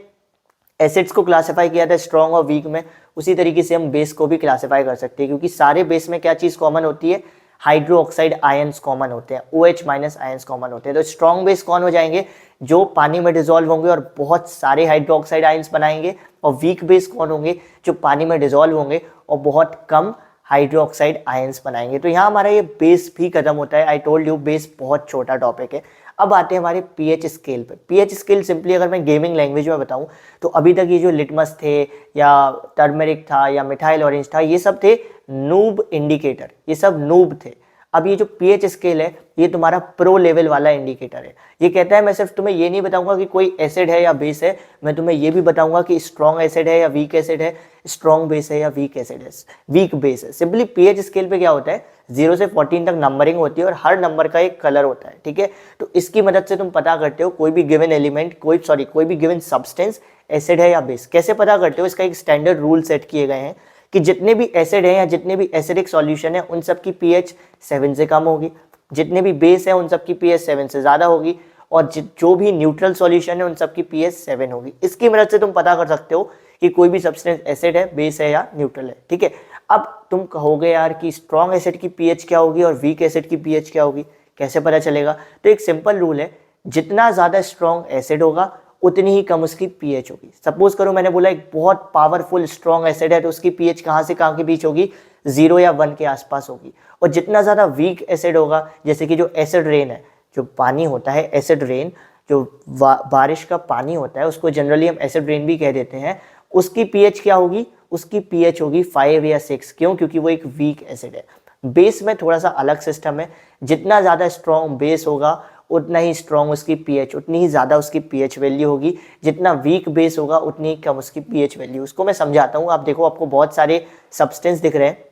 एसिड्स को क्लासिफाई किया था स्ट्रॉन्ग और वीक में, उसी तरीके से हम बेस को भी क्लासिफाई कर सकते हैं, क्योंकि सारे बेस में क्या चीज़ कॉमन होती है, हाइड्रो ऑक्साइड आयंस कॉमन होते हैं, OH माइनस आयंस कॉमन होते हैं। तो स्ट्रॉन्ग बेस कौन हो जाएंगे, जो पानी में डिजोल्व होंगे और बहुत सारे हाइड्रो ऑक्साइड आयंस बनाएंगे। और वीक बेस कौन होंगे, जो पानी में डिजोल्व होंगे और बहुत कम हाइड्रो ऑक्साइड आयंस बनाएंगे। तो यहाँ हमारा ये बेस भी खत्म होता है। आई टोल्ड यू बेस बहुत छोटा टॉपिक है। अब आते हैं हमारे पीएच स्केल पे। पीएच स्केल सिंपली अगर मैं गेमिंग लैंग्वेज में बताऊं तो अभी तक ये जो लिटमस थे या टर्मरिक था या मिथाइल ऑरेंज था, ये सब थे नूब इंडिकेटर, ये सब नूब थे। अब ये जो पीएच स्केल है ये तुम्हारा प्रो लेवल वाला इंडिकेटर है। ये कहता है मैं सिर्फ तुम्हें ये नहीं बताऊंगा कि कोई एसिड है या बेस है, मैं तुम्हें ये भी बताऊंगा कि स्ट्रॉन्ग एसिड है या वीक एसिड है, स्ट्रॉन्ग बेस है या वीक एसिड है, वीक बेस है। सिंपली पीएच स्केल पे क्या होता है, 0 से 14 तक नंबरिंग होती है और हर नंबर का एक कलर होता है, ठीक है। तो इसकी मदद से तुम पता करते हो कोई भी गिवन एलिमेंट, कोई भी गिवन सब्सटेंस एसिड है या बेस। कैसे पता करते हो, इसका एक स्टैंडर्ड रूल सेट किए गए हैं कि जितने भी एसिड हैं या जितने भी एसिडिक सॉल्यूशन है उन सब की पीएच 7 से कम होगी, जितने भी बेस है उन सब की पीएच 7 से ज़्यादा होगी, और जो भी न्यूट्रल सॉल्यूशन है उन सब की पीएच 7 होगी। इसकी मदद से तुम पता कर सकते हो कि कोई भी सब्सटेंस एसिड है, बेस है या न्यूट्रल है, ठीक है। अब तुम कहोगे यार कि स्ट्रॉन्ग एसिड की पीएच क्या होगी और वीक एसिड की पीएच क्या होगी, कैसे पता चलेगा। तो एक सिंपल रूल है, जितना ज़्यादा स्ट्रॉन्ग एसिड होगा उतनी ही कम उसकी पीएच होगी। सपोज करो मैंने बोला एक बहुत पावरफुल स्ट्रॉन्ग एसिड है तो उसकी पीएच कहाँ से कहाँ के बीच होगी, 0 या 1 के आसपास होगी। और जितना ज़्यादा वीक एसिड होगा, जैसे कि जो एसिड रेन है, जो पानी होता है एसिड रेन, जो बारिश का पानी होता है उसको जनरली हम एसिड रेन भी कह देते हैं, उसकी पीएच क्या होगी, उसकी पीएच होगी 5 या 6। क्यों, क्योंकि वो एक वीक एसिड है। बेस में थोड़ा सा अलग सिस्टम है, जितना ज़्यादा स्ट्रॉन्ग बेस होगा उतना ही स्ट्रॉन्ग उसकी पीएच, उतनी ही ज़्यादा उसकी पीएच वैल्यू होगी। जितना वीक बेस होगा उतनी ही कम उसकी पीएच वैल्यू। उसको मैं समझाता हूँ। आप देखो, आपको बहुत सारे सब्सटेंस दिख रहे हैं।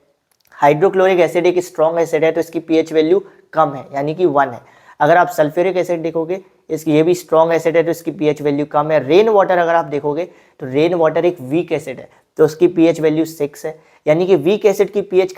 हाइड्रोक्लोरिक एसिड एक स्ट्रॉन्ग एसिड है तो इसकी पीएच वैल्यू कम है, यानी कि 1 है। अगर आप सल्फ्यूरिक एसिड देखोगे, इसकी ये भी स्ट्रॉन्ग एसिड है तो इसकी पीएच वैल्यू कम है। रेन वाटर अगर आप देखोगे तो रेन वाटर एक वीक एसिड है तो उसकी पीएच वैल्यू 6 है। यानी कि वीक एसिड की पीएच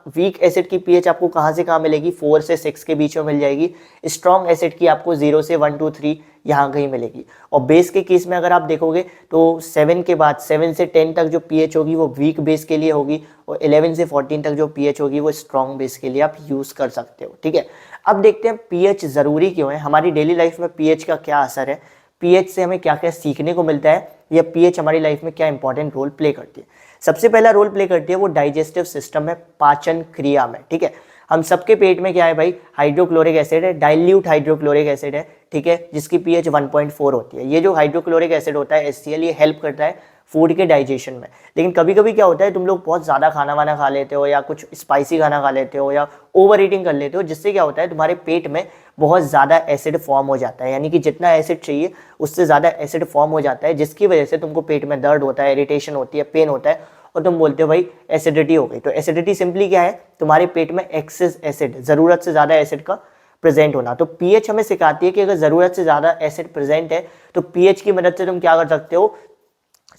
वीक एसिड की पीएच आपको कहाँ से कहाँ मिलेगी, 4 से 6 के बीच में मिल जाएगी। स्ट्रॉन्ग एसिड की आपको 0 से 1 2 3 यहाँ कहीं मिलेगी। और बेस के केस में अगर आप देखोगे तो 7 के बाद 7 से 10 तक जो पीएच होगी वो वीक बेस के लिए होगी, और 11 से 14 तक जो पीएच होगी वो स्ट्रॉन्ग बेस के लिए आप यूज़ कर सकते हो, ठीक है। अब देखते हैं पीएच ज़रूरी क्यों है, हमारी डेली लाइफ में पीएच का क्या असर है, पीएच से हमें क्या क्या सीखने को मिलता है, या पीएच हमारी लाइफ में क्या इंपॉर्टेंट रोल प्ले करती है। सबसे पहला रोल प्ले करती है वो डाइजेस्टिव सिस्टम में, पाचन क्रिया में, ठीक है। हम सबके पेट में क्या है भाई, हाइड्रोक्लोरिक एसिड है, डाइल्यूट हाइड्रोक्लोरिक एसिड है, ठीक है, जिसकी पीएच 1.4 होती है। ये जो हाइड्रोक्लोरिक एसिड होता है HCl, ये हेल्प करता है फूड के डाइजेशन में। लेकिन कभी कभी क्या होता है, तुम लोग बहुत ज़्यादा खाना वाना खा लेते हो या कुछ स्पाइसी खाना खा लेते हो या ओवर ईटिंग कर लेते हो, जिससे क्या होता है तुम्हारे पेट में बहुत ज़्यादा एसिड फॉर्म हो जाता है। यानी कि जितना एसिड चाहिए उससे ज़्यादा एसिड फॉर्म हो जाता है, जिसकी वजह से तुमको पेट में दर्द होता है, इरिटेशन होती है, पेन होता है, और तुम बोलते हो भाई एसिडिटी हो गई। तो एसिडिटी सिंपली क्या है, तुम्हारे पेट में एक्सेस एसिड, ज़रूरत से ज़्यादा एसिड का प्रेजेंट होना। तो पीएच हमें सिखाती है कि अगर ज़रूरत से ज़्यादा एसिड प्रेजेंट है तो पीएच की मदद से तुम क्या कर सकते हो।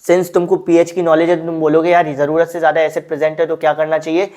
सिंस तुमको पीएच की नॉलेज है तो तुम बोलोगे यार ज़रूरत से ज़्यादा एसिड प्रेजेंट है तो क्या करना चाहिए,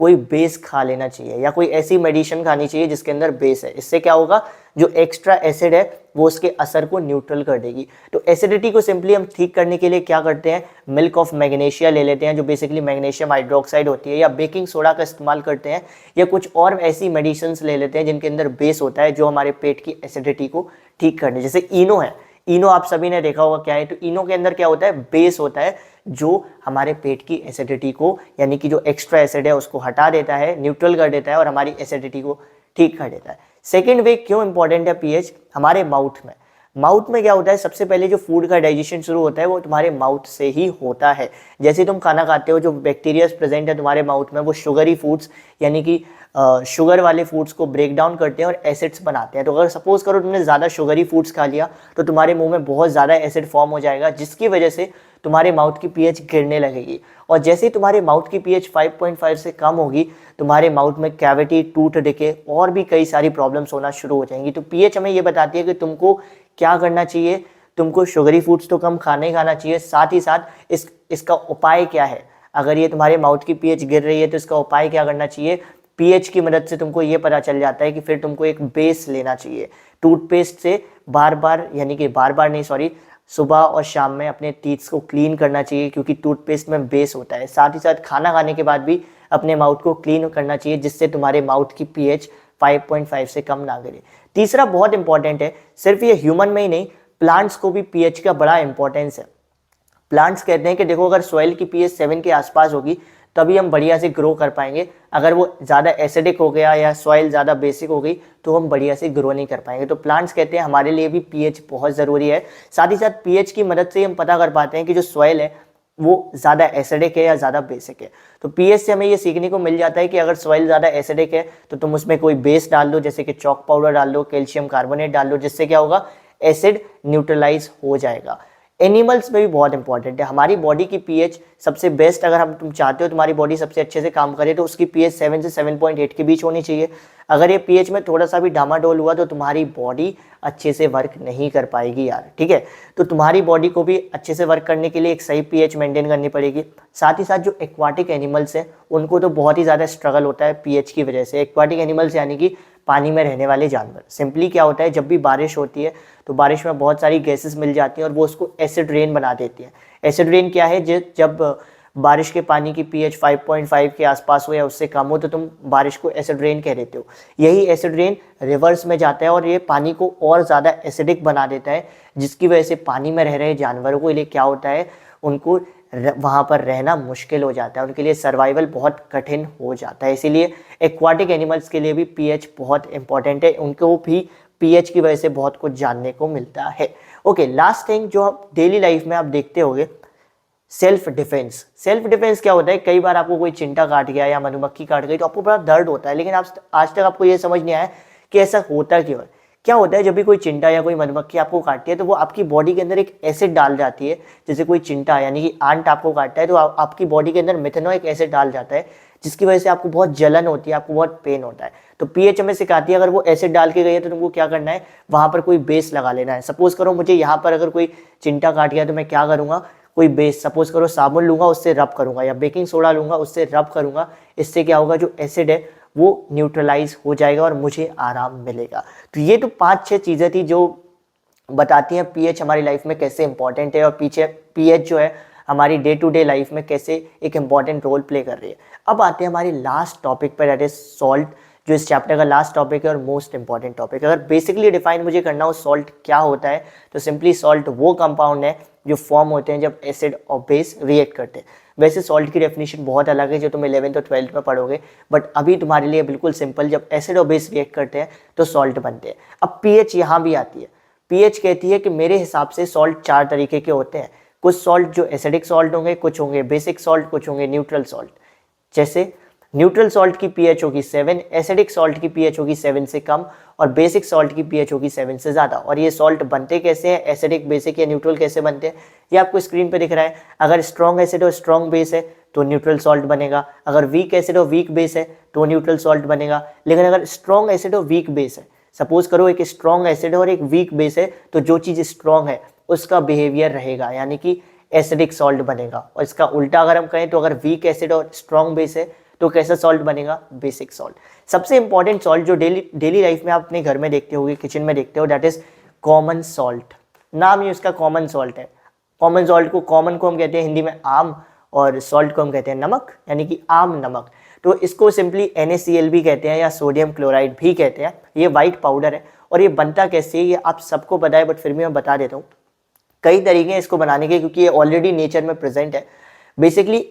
कोई बेस खा लेना चाहिए या कोई ऐसी मेडिसिन खानी चाहिए जिसके अंदर बेस है। इससे क्या होगा, जो एक्स्ट्रा एसिड है वो उसके असर को न्यूट्रल कर देगी। तो एसिडिटी को सिंपली हम ठीक करने के लिए क्या करते हैं, मिल्क ऑफ मैग्नीशिया ले लेते हैं, जो बेसिकली मैग्नीशियम हाइड्रोक्साइड होती है, या बेकिंग सोडा का इस्तेमाल करते हैं, या कुछ और ऐसी मेडिसिन ले लेते हैं जिनके अंदर बेस होता है, जो हमारे पेट की एसिडिटी को ठीक करने। जैसे इनो है, इनो आप सभी ने देखा होगा क्या है, तो इनो के अंदर क्या होता है, बेस होता है, जो हमारे पेट की एसिडिटी को यानी कि जो एक्स्ट्रा एसिड है उसको हटा देता है, न्यूट्रल कर देता है और हमारी एसिडिटी को ठीक कर देता है। सेकेंड वे क्यों इंपॉर्टेंट है पीएच हमारे माउथ में क्या होता है, सबसे पहले जो फूड का डाइजेशन शुरू होता है वो तुम्हारे माउथ से ही होता है। जैसे तुम खाना खाते हो, जो बैक्टीरिया प्रेजेंट है तुम्हारे माउथ में वो शुगरी फूड्स यानी कि शुगर वाले फूड्स को ब्रेक डाउन करते हैं और एसिड्स बनाते हैं। तो अगर सपोज करो तुमने ज़्यादा शुगरी फूड्स खा लिया तो तुम्हारे मुंह में बहुत ज़्यादा एसिड फॉर्म हो जाएगा, जिसकी वजह से तुम्हारे माउथ की पीएच गिरने लगेगी। और जैसे ही तुम्हारे माउथ की पीएच 5.5 से कम होगी, तुम्हारे माउथ में कैविटी, टूथ डिके और भी कई सारी प्रॉब्लम्स होना शुरू हो जाएंगी। तो पीएच हमें ये बताती है कि तुमको क्या करना चाहिए। तुमको शुगरी फूड्स तो कम खाने ही खाना चाहिए, साथ ही साथ इसका उपाय क्या है। अगर ये तुम्हारे माउथ की पीएच गिर रही है तो इसका उपाय क्या करना चाहिए। पीएच की मदद से तुमको ये पता चल जाता है कि फिर तुमको एक बेस लेना चाहिए। टूथपेस्ट से बार बार नहीं सॉरी सुबह और शाम में अपने टीथ्स को क्लीन करना चाहिए, क्योंकि टूथपेस्ट में बेस होता है। साथ ही साथ खाना खाने के बाद भी अपने माउथ को क्लीन करना चाहिए, जिससे तुम्हारे माउथ की पीएच 5.5 से कम ना गिरे। तीसरा बहुत इंपॉर्टेंट है, सिर्फ ये ह्यूमन में ही नहीं, प्लांट्स को भी पीएच का बड़ा इंपॉर्टेंस है। प्लांट्स कहते हैं कि देखो, अगर सॉइल की पीएच 7 के आसपास होगी तभी हम बढ़िया से ग्रो कर पाएंगे। अगर वो ज़्यादा एसिडिक हो गया या सॉइल ज़्यादा बेसिक हो गई तो हम बढ़िया से ग्रो नहीं कर पाएंगे। तो प्लांट्स कहते हैं हमारे लिए भी पीएच बहुत ज़रूरी है। साथ ही साथ पीएच की मदद से हम पता कर पाते हैं कि जो सॉइल है वो ज़्यादा एसिडिक है या ज़्यादा बेसिक है। तो पीएच से हमें ये सीखने को मिल जाता है कि अगर सॉइल ज़्यादा एसिडिक है तो तुम उसमें कोई बेस डाल दो, जैसे कि चॉक पाउडर डाल दो, कैल्शियम कार्बोनेट डाल दो, जिससे क्या होगा, एसिड न्यूट्रलाइज हो जाएगा। एनिमल्स में भी बहुत इंपॉर्टेंट है। हमारी बॉडी की पीएच सबसे बेस्ट, अगर तुम चाहते हो तुम्हारी बॉडी सबसे अच्छे से काम करे तो उसकी पीएच 7 से 7.8 के बीच होनी चाहिए। अगर ये पीएच में थोड़ा सा भी डामाडोल हुआ तो तुम्हारी बॉडी अच्छे से वर्क नहीं कर पाएगी यार, ठीक है। तो तुम्हारी बॉडी को भी अच्छे से वर्क करने के लिए एक सही पीएच मेंटेन करनी पड़ेगी। साथ ही साथ जो एक्वाटिक एनिमल्स हैं उनको तो बहुत ही ज़्यादा स्ट्रगल होता है पीएच की वजह से। एक्वाटिक एनिमल्स यानी कि पानी में रहने वाले जानवर। सिंपली क्या होता है, जब भी बारिश होती है तो बारिश में बहुत सारी गैसेस मिल जाती हैं और वो उसको एसिड रेन बना देती हैं। एसिड रेन क्या है, जब बारिश के पानी की पीएच 5.5 के आसपास हो या उससे कम हो तो तुम बारिश को एसिड रेन कह देते हो। यही एसिड रेन रिवर्स में जाता है और ये पानी को और ज़्यादा एसिडिक बना देता है, जिसकी वजह से पानी में रह रहे जानवरों के लिए क्या होता है, उनको वहाँ पर रहना मुश्किल हो जाता है, उनके लिए सर्वाइवल बहुत कठिन हो जाता है। इसीलिए एक्वाटिक एनिमल्स के लिए भी पीएच बहुत इंपॉर्टेंट है, उनको भी पीएच की वजह से बहुत कुछ जानने को मिलता है। ओके, लास्ट थिंग जो आप डेली लाइफ में आप देखते होंगे, सेल्फ डिफेंस। सेल्फ डिफेंस क्या होता है, कई बार आपको कोई चिंटा काट गया या मधुमक्खी काट गई तो आपको बड़ा दर्द होता है, लेकिन आज तक आपको ये समझ नहीं आया कि ऐसा होता क्यों है। क्या होता है, जब भी कोई चिंटा या कोई मधुमक्खी आपको काटती है तो वो आपकी बॉडी के अंदर एक एसिड डाल जाती है। जैसे कोई चिंटा यानी कि आंट आपको काटता है तो आपकी बॉडी के अंदर मिथेनोइक एसिड डाल जाता है, जिसकी वजह से आपको बहुत जलन होती है, आपको बहुत पेन होता है। तो पीएच हमें सिखाती है अगर वो एसिड डाल के गई है तो तुमको क्या करना है, वहाँ पर कोई बेस लगा लेना है। सपोज करो मुझे यहाँ पर अगर कोई चिंटा काट गया तो मैं क्या करूँगा, कोई बेस, सपोज करो साबुन लूँगा उससे रब करूँगा या बेकिंग सोडा लूँगा उससे रब करूँगा। इससे क्या होगा, जो एसिड है वो न्यूट्रलाइज हो जाएगा और मुझे आराम मिलेगा। तो ये तो 5-6 चीज़ें थी जो बताती हैं पीएच हमारी लाइफ में कैसे इंपॉर्टेंट है और पीछे पीएच जो है हमारी डे टू डे लाइफ में कैसे एक इंपॉर्टेंट रोल प्ले कर रही है। अब आते हैं हमारी लास्ट टॉपिक पर, दैट इज सॉल्ट, जो इस चैप्टर का लास्ट टॉपिक है और मोस्ट इंपॉर्टेंट टॉपिक है। अगर बेसिकली डिफाइन मुझे करना हो सॉल्ट क्या होता है तो सिंपली सॉल्ट वो कंपाउंड है जो फॉर्म होते हैं जब एसिड और बेस रिएक्ट करते हैं। वैसे सॉल्ट की डेफिनेशन बहुत अलग है जो तुम 11th और 12th में पढ़ोगे, बट अभी तुम्हारे लिए बिल्कुल सिंपल, जब एसिड और बेस रिएक्ट करते हैं तो सॉल्ट बनते हैं। अब पीएच यहाँ भी आती है। पीएच कहती है कि मेरे हिसाब से सॉल्ट 4 तरीके के होते हैं। कुछ सॉल्ट जो एसिडिक सॉल्ट होंगे, कुछ होंगे बेसिक सॉल्ट, कुछ होंगे न्यूट्रल सॉल्ट। जैसे न्यूट्रल सॉल्ट की पीएच होगी 7, एसिडिक सॉल्ट की पीएच होगी 7 से कम और बेसिक सॉल्ट की पीएच होगी 7 से ज़्यादा। और ये सॉल्ट बनते कैसे हैं, एसिडिक, बेसिक या न्यूट्रल कैसे बनते हैं, ये आपको स्क्रीन पे दिख रहा है। अगर स्ट्रॉन्ग एसिड और स्ट्रॉन्ग बेस है तो न्यूट्रल सॉल्ट बनेगा, अगर वीक एसिड और वीक बेस है तो न्यूट्रल सॉल्ट बनेगा। लेकिन अगर स्ट्रॉन्ग एसिड और वीक बेस है, सपोज करो एक स्ट्रॉन्ग एसिड और एक वीक बेस है, तो जो चीज़ स्ट्रॉन्ग है उसका बिहेवियर रहेगा यानी कि एसिडिक सॉल्ट बनेगा। और इसका उल्टा अगर हम कहें तो अगर वीक एसिड और स्ट्रॉन्ग बेस है तो कैसा सॉल्ट बनेगा, बेसिक सॉल्ट। सबसे इंपॉर्टेंट सॉल्ट जो डेली लाइफ में आप अपने घर में देखते होगे, किचन में देखते हो, दैट इज कॉमन सॉल्ट। नाम ही उसका कॉमन सॉल्ट है। कॉमन सॉल्ट को, कॉमन को हम कहते हैं हिंदी में आम और सॉल्ट को हम कहते हैं नमक, यानी कि आम नमक। तो इसको सिंपली NaCl भी कहते हैं या सोडियम क्लोराइड भी कहते हैं। ये वाइट पाउडर है और ये बनता कैसे है ये आप सबको पता है, बट फिर भी मैं बता देता हूँ। कई तरीके हैं इसको बनाने के, क्योंकि ये ऑलरेडी नेचर में प्रेजेंट है। बेसिकली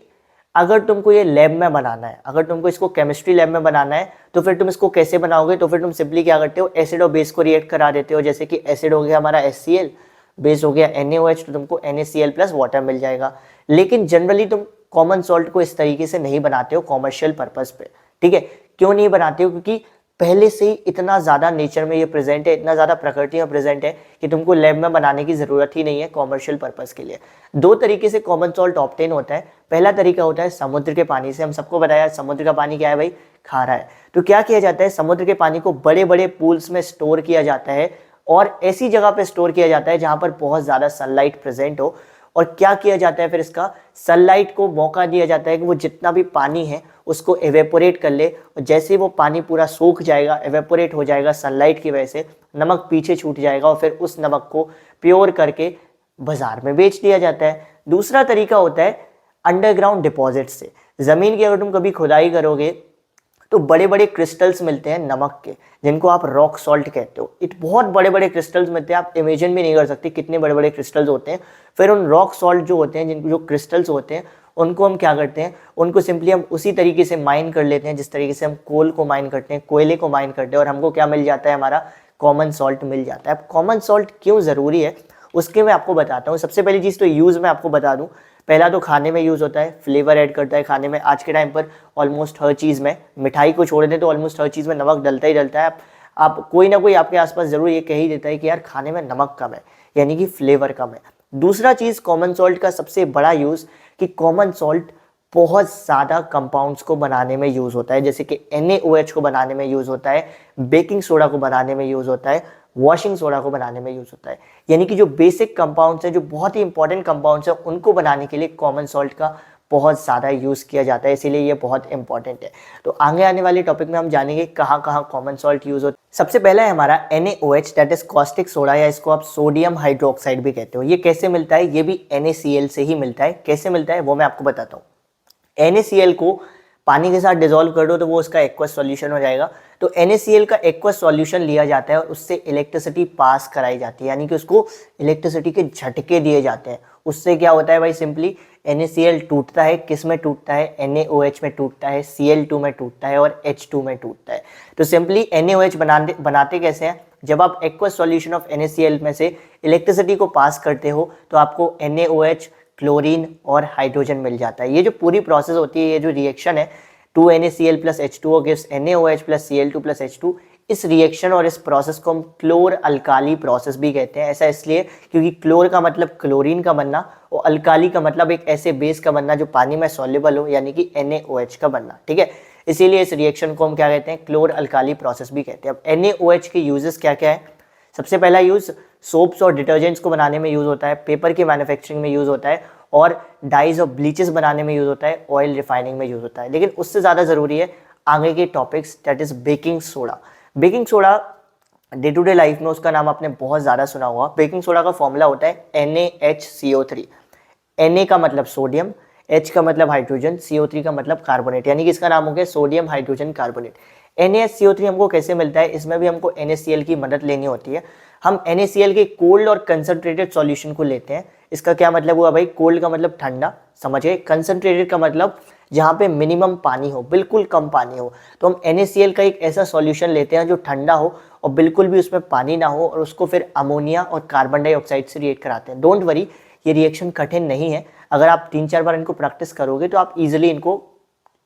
अगर तुमको ये लैब में बनाना है, अगर तुमको इसको केमिस्ट्री लैब में बनाना है, तो फिर तुम इसको कैसे बनाओगे? तो फिर तुम सिंपली क्या करते हो, एसिड और बेस को रिएक्ट करा देते हो। जैसे कि एसिड हो गया हमारा HCl, बेस हो गया NaOH, तो तुमको NaCl प्लस वाटर मिल जाएगा। लेकिन जनरली तुम कॉमन सॉल्ट को इस तरीके से नहीं बनाते हो कॉमर्शियल पर्पस पे, ठीक है? क्यों नहीं बनाते हो? क्योंकि पहले से ही इतना ज़्यादा नेचर में ये प्रेजेंट है, इतना ज़्यादा प्रकृति में प्रेजेंट है कि तुमको लैब में बनाने की ज़रूरत ही नहीं है कॉमर्शियल पर्पस के लिए। दो तरीके से कॉमन सॉल्ट ऑब्टेन होता है। पहला तरीका होता है समुद्र के पानी से। हम सबको बताया समुद्र का पानी क्या है भाई? खारा है। तो क्या किया जाता है, समुद्र के पानी को बड़े बड़े पूल्स में स्टोर किया जाता है और ऐसी जगह पे स्टोर किया जाता है जहाँ पर बहुत ज़्यादा सनलाइट प्रेजेंट हो। और क्या किया जाता है फिर, इसका सनलाइट को मौका दिया जाता है कि वो जितना भी पानी है उसको एवेपोरेट कर ले, और जैसे ही वो पानी पूरा सूख जाएगा, एवेपोरेट हो जाएगा सनलाइट की वजह से, नमक पीछे छूट जाएगा और फिर उस नमक को प्योर करके बाजार में बेच दिया जाता है। दूसरा तरीका होता है अंडरग्राउंड डिपॉजिट से। ज़मीन की अगर तुम कभी खुदाई करोगे तो बड़े बड़े क्रिस्टल्स मिलते हैं नमक के, जिनको आप रॉक सॉल्ट कहते हो। बहुत बड़े बड़े क्रिस्टल्स मिलते हैं, आप इमेजिन भी नहीं कर सकते कितने बड़े बड़े क्रिस्टल्स होते हैं। फिर उन रॉक सॉल्ट जो होते हैं, जिनको जो क्रिस्टल्स होते हैं, उनको हम क्या करते हैं, उनको सिंपली हम उसी तरीके से माइन कर लेते हैं जिस तरीके से हम कोल को माइन करते हैं, कोयले को माइन करते हैं, और हमको क्या मिल जाता है, हमारा कॉमन सॉल्ट मिल जाता है। अब कॉमन सॉल्ट क्यों ज़रूरी है उसके मैं आपको बताता हूँ। सबसे पहली चीज़ तो यूज़ मैं आपको बता दूँ। पहला तो खाने में यूज़ होता है, फ्लेवर ऐड करता है खाने में। आज के टाइम पर ऑलमोस्ट हर चीज़ में, मिठाई को छोड़ दें तो ऑलमोस्ट हर चीज़ में नमक डलता ही डलता है। आप कोई ना कोई आपके आसपास ज़रूर ये कह ही देता है कि यार खाने में नमक कम है, यानी कि फ्लेवर कम है। दूसरा चीज़ कॉमन सॉल्ट का सबसे बड़ा यूज़ कि कॉमन सॉल्ट बहुत ज़्यादा कंपाउंड्स को बनाने में यूज़ होता है। जैसे कि NaOH को बनाने में यूज़ होता है, बेकिंग सोडा को बनाने में यूज़ होता है, वॉशिंग सोडा को बनाने में यूज़ होता है। यानी कि जो बेसिक कंपाउंड्स हैं, जो बहुत ही इंपॉर्टेंट कंपाउंड्स हैं, उनको बनाने के लिए कॉमन सॉल्ट का बहुत ज़्यादा यूज़ किया जाता है, इसीलिए ये बहुत इंपॉर्टेंट है। तो आगे आने वाले टॉपिक में हम जानेंगे कहाँ कहाँ कॉमन सॉल्ट यूज़ होता है। सबसे पहला है हमारा NaOH, that is caustic soda, या इसको आप सोडियम हाइड्रोक्साइड भी कहते हो। ये कैसे मिलता है? ये भी NaCl से ही मिलता है। कैसे मिलता है वो मैं आपको बताता हूँ। NaCl को पानी के साथ डिसॉल्व कर दो तो वो उसका एक्वस सॉल्यूशन हो जाएगा। तो NaCl का एक्वस सॉल्यूशन लिया जाता है और उससे इलेक्ट्रिसिटी पास कराई जाती है, यानी कि उसको इलेक्ट्रिसिटी के झटके दिए जाते हैं। उससे क्या होता है भाई, सिंपली NaCl टूटता है। किस में टूटता है? NaOH में टूटता है, Cl2 में टूटता है और H2 में टूटता है। तो सिंपली NaOH बनाते कैसे हैं? जब आप एक्वस सॉल्यूशन ऑफ NaCl में से इलेक्ट्रिसिटी को पास करते हो तो आपको NaOH, क्लोरीन और हाइड्रोजन मिल जाता है। ये जो पूरी प्रोसेस होती है, ये जो रिएक्शन है 2NaCl plus H2O gives NaOH plus Cl2 plus H2, इस रिएक्शन और इस प्रोसेस को हम क्लोर अल्काली प्रोसेस भी कहते हैं। ऐसा इसलिए क्योंकि क्लोर का मतलब क्लोरीन का बनना और अल्काली का मतलब एक ऐसे बेस का बनना जो पानी में सॉल्युबल हो, यानी कि NaOH का बनना, ठीक है? इसीलिए इस रिएक्शन को हम क्या कहते हैं? क्लोर अल्काली प्रोसेस भी कहते हैं। अब NaOH के यूजेस क्या क्या है? सबसे पहला यूज़ सोप्स और डिटर्जेंट्स को बनाने में यूज़ होता है, पेपर की मैन्युफैक्चरिंग में यूज़ होता है, और डाइज और ब्लीचेस बनाने में यूज़ होता है, ऑयल रिफाइनिंग में यूज़ होता है। लेकिन उससे ज़्यादा ज़रूरी है आगे के topics, that is baking soda. Baking soda day to day life में उसका नाम आपने बहुत ज़्यादा सुना होगा। बेकिंग सोडा का फॉर्मूला होता है NaHCO3। Na का मतलब सोडियम, H का मतलब हाइड्रोजन, CO3 का मतलब कार्बोनेट, यानी कि इसका नाम हो गया सोडियम हाइड्रोजन कार्बोनेट। NaHCO3 हमको कैसे मिलता है? इसमें भी हमको NaCl की मदद लेनी होती है। हम NaCl के कोल्ड और कंसनट्रेटेड सॉल्यूशन को लेते हैं। इसका क्या मतलब हुआ भाई? कोल्ड का मतलब ठंडा, समझ गए? कंसनट्रेटेड का मतलब जहाँ पे मिनिमम पानी हो, बिल्कुल कम पानी हो। तो हम NaCl का एक ऐसा सॉल्यूशन लेते हैं जो ठंडा हो और बिल्कुल भी उसमें पानी ना हो, और उसको फिर अमोनिया और कार्बन डाइऑक्साइड से रिएक्ट कराते हैं। डोंट वरी, ये रिएक्शन कठिन नहीं है। अगर आप 3-4 बार इनको प्रैक्टिस करोगे तो आप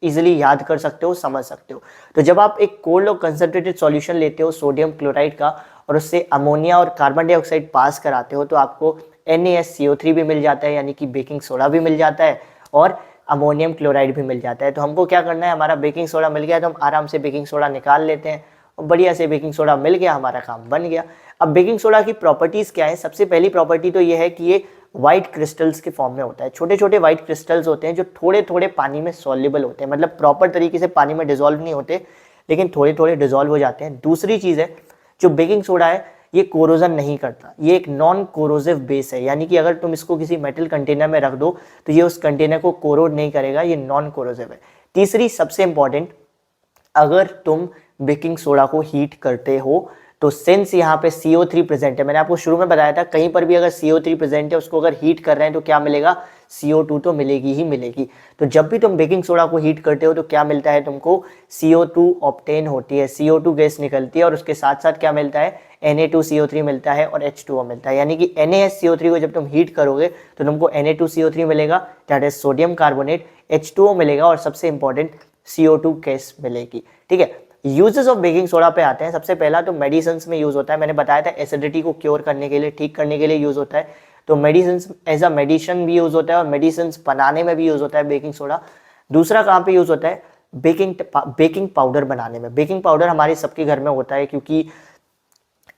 इजीली याद कर सकते हो, समझ सकते हो। तो जब आप एक कोल्ड और कंसनट्रेटेड सॉल्यूशन लेते हो सोडियम क्लोराइड का और उससे अमोनिया और कार्बन डाइऑक्साइड पास कराते हो तो आपको NaCO3 भी मिल जाता है, यानी कि बेकिंग सोडा भी मिल जाता है, और अमोनियम क्लोराइड भी मिल जाता है। तो हमको क्या करना है, हमारा बेकिंग सोडा मिल गया तो हम आराम से बेकिंग सोडा निकाल लेते हैं और बढ़िया से बेकिंग सोडा मिल गया, हमारा काम बन गया। अब बेकिंग सोडा की प्रॉपर्टीज़ क्या है? सबसे पहली प्रॉपर्टी तो ये है कि ये व्हाइट क्रिस्टल्स के फॉर्म में होता है। छोटे छोटे व्हाइट क्रिस्टल्स होते हैं जो थोड़े थोड़े पानी में सॉल्युबल होते हैं, मतलब प्रॉपर तरीके से पानी में डिजोल्व नहीं होते, लेकिन थोड़े थोड़े डिजोल्व हो जाते हैं। दूसरी चीज़ है, जो बेकिंग सोडा है ये कोरोजन नहीं करता, ये एक नॉन कोरोसिव बेस है, यानी कि अगर तुम इसको किसी मेटल कंटेनर में रख दो तो ये उस कंटेनर को कोरोड नहीं करेगा, ये नॉन कोरोसिव है। तीसरी सबसे इंपॉर्टेंट, अगर तुम बेकिंग सोडा को हीट करते हो तो सिंस यहाँ पे CO3 प्रेजेंट है, मैंने आपको शुरू में बताया था कहीं पर भी अगर CO3 प्रेजेंट है उसको अगर हीट कर रहे हैं तो क्या मिलेगा, CO2 तो मिलेगी ही मिलेगी। तो जब भी तुम बेकिंग सोडा को हीट करते हो तो क्या मिलता है तुमको, CO2 ऑब्टेन होती है, CO2 गैस निकलती है और उसके साथ साथ क्या मिलता है, Na2CO3 मिलता है और H2O मिलता है। यानी कि NaSCO3 को जब तुम हीट करोगे तो तुमको Na2CO3 मिलेगा, that is sodium carbonate, H2O मिलेगा और सबसे इंपॉर्टेंट CO2 गैस मिलेगी। ठीक है, यूजेस ऑफ बेकिंग सोडा पे आते हैं। सबसे पहला तो मेडिसिन में यूज होता है, मैंने बताया था एसिडिटी को क्योर करने के लिए, ठीक करने के लिए यूज होता है। तो मेडिसिन एज अ मेडिसिन भी यूज होता है और मेडिसिन बनाने में भी यूज होता है बेकिंग सोडा। दूसरा कहाँ पे यूज होता है, बेकिंग पाउडर बनाने में। बेकिंग पाउडर हमारे सबके घर में होता है क्योंकि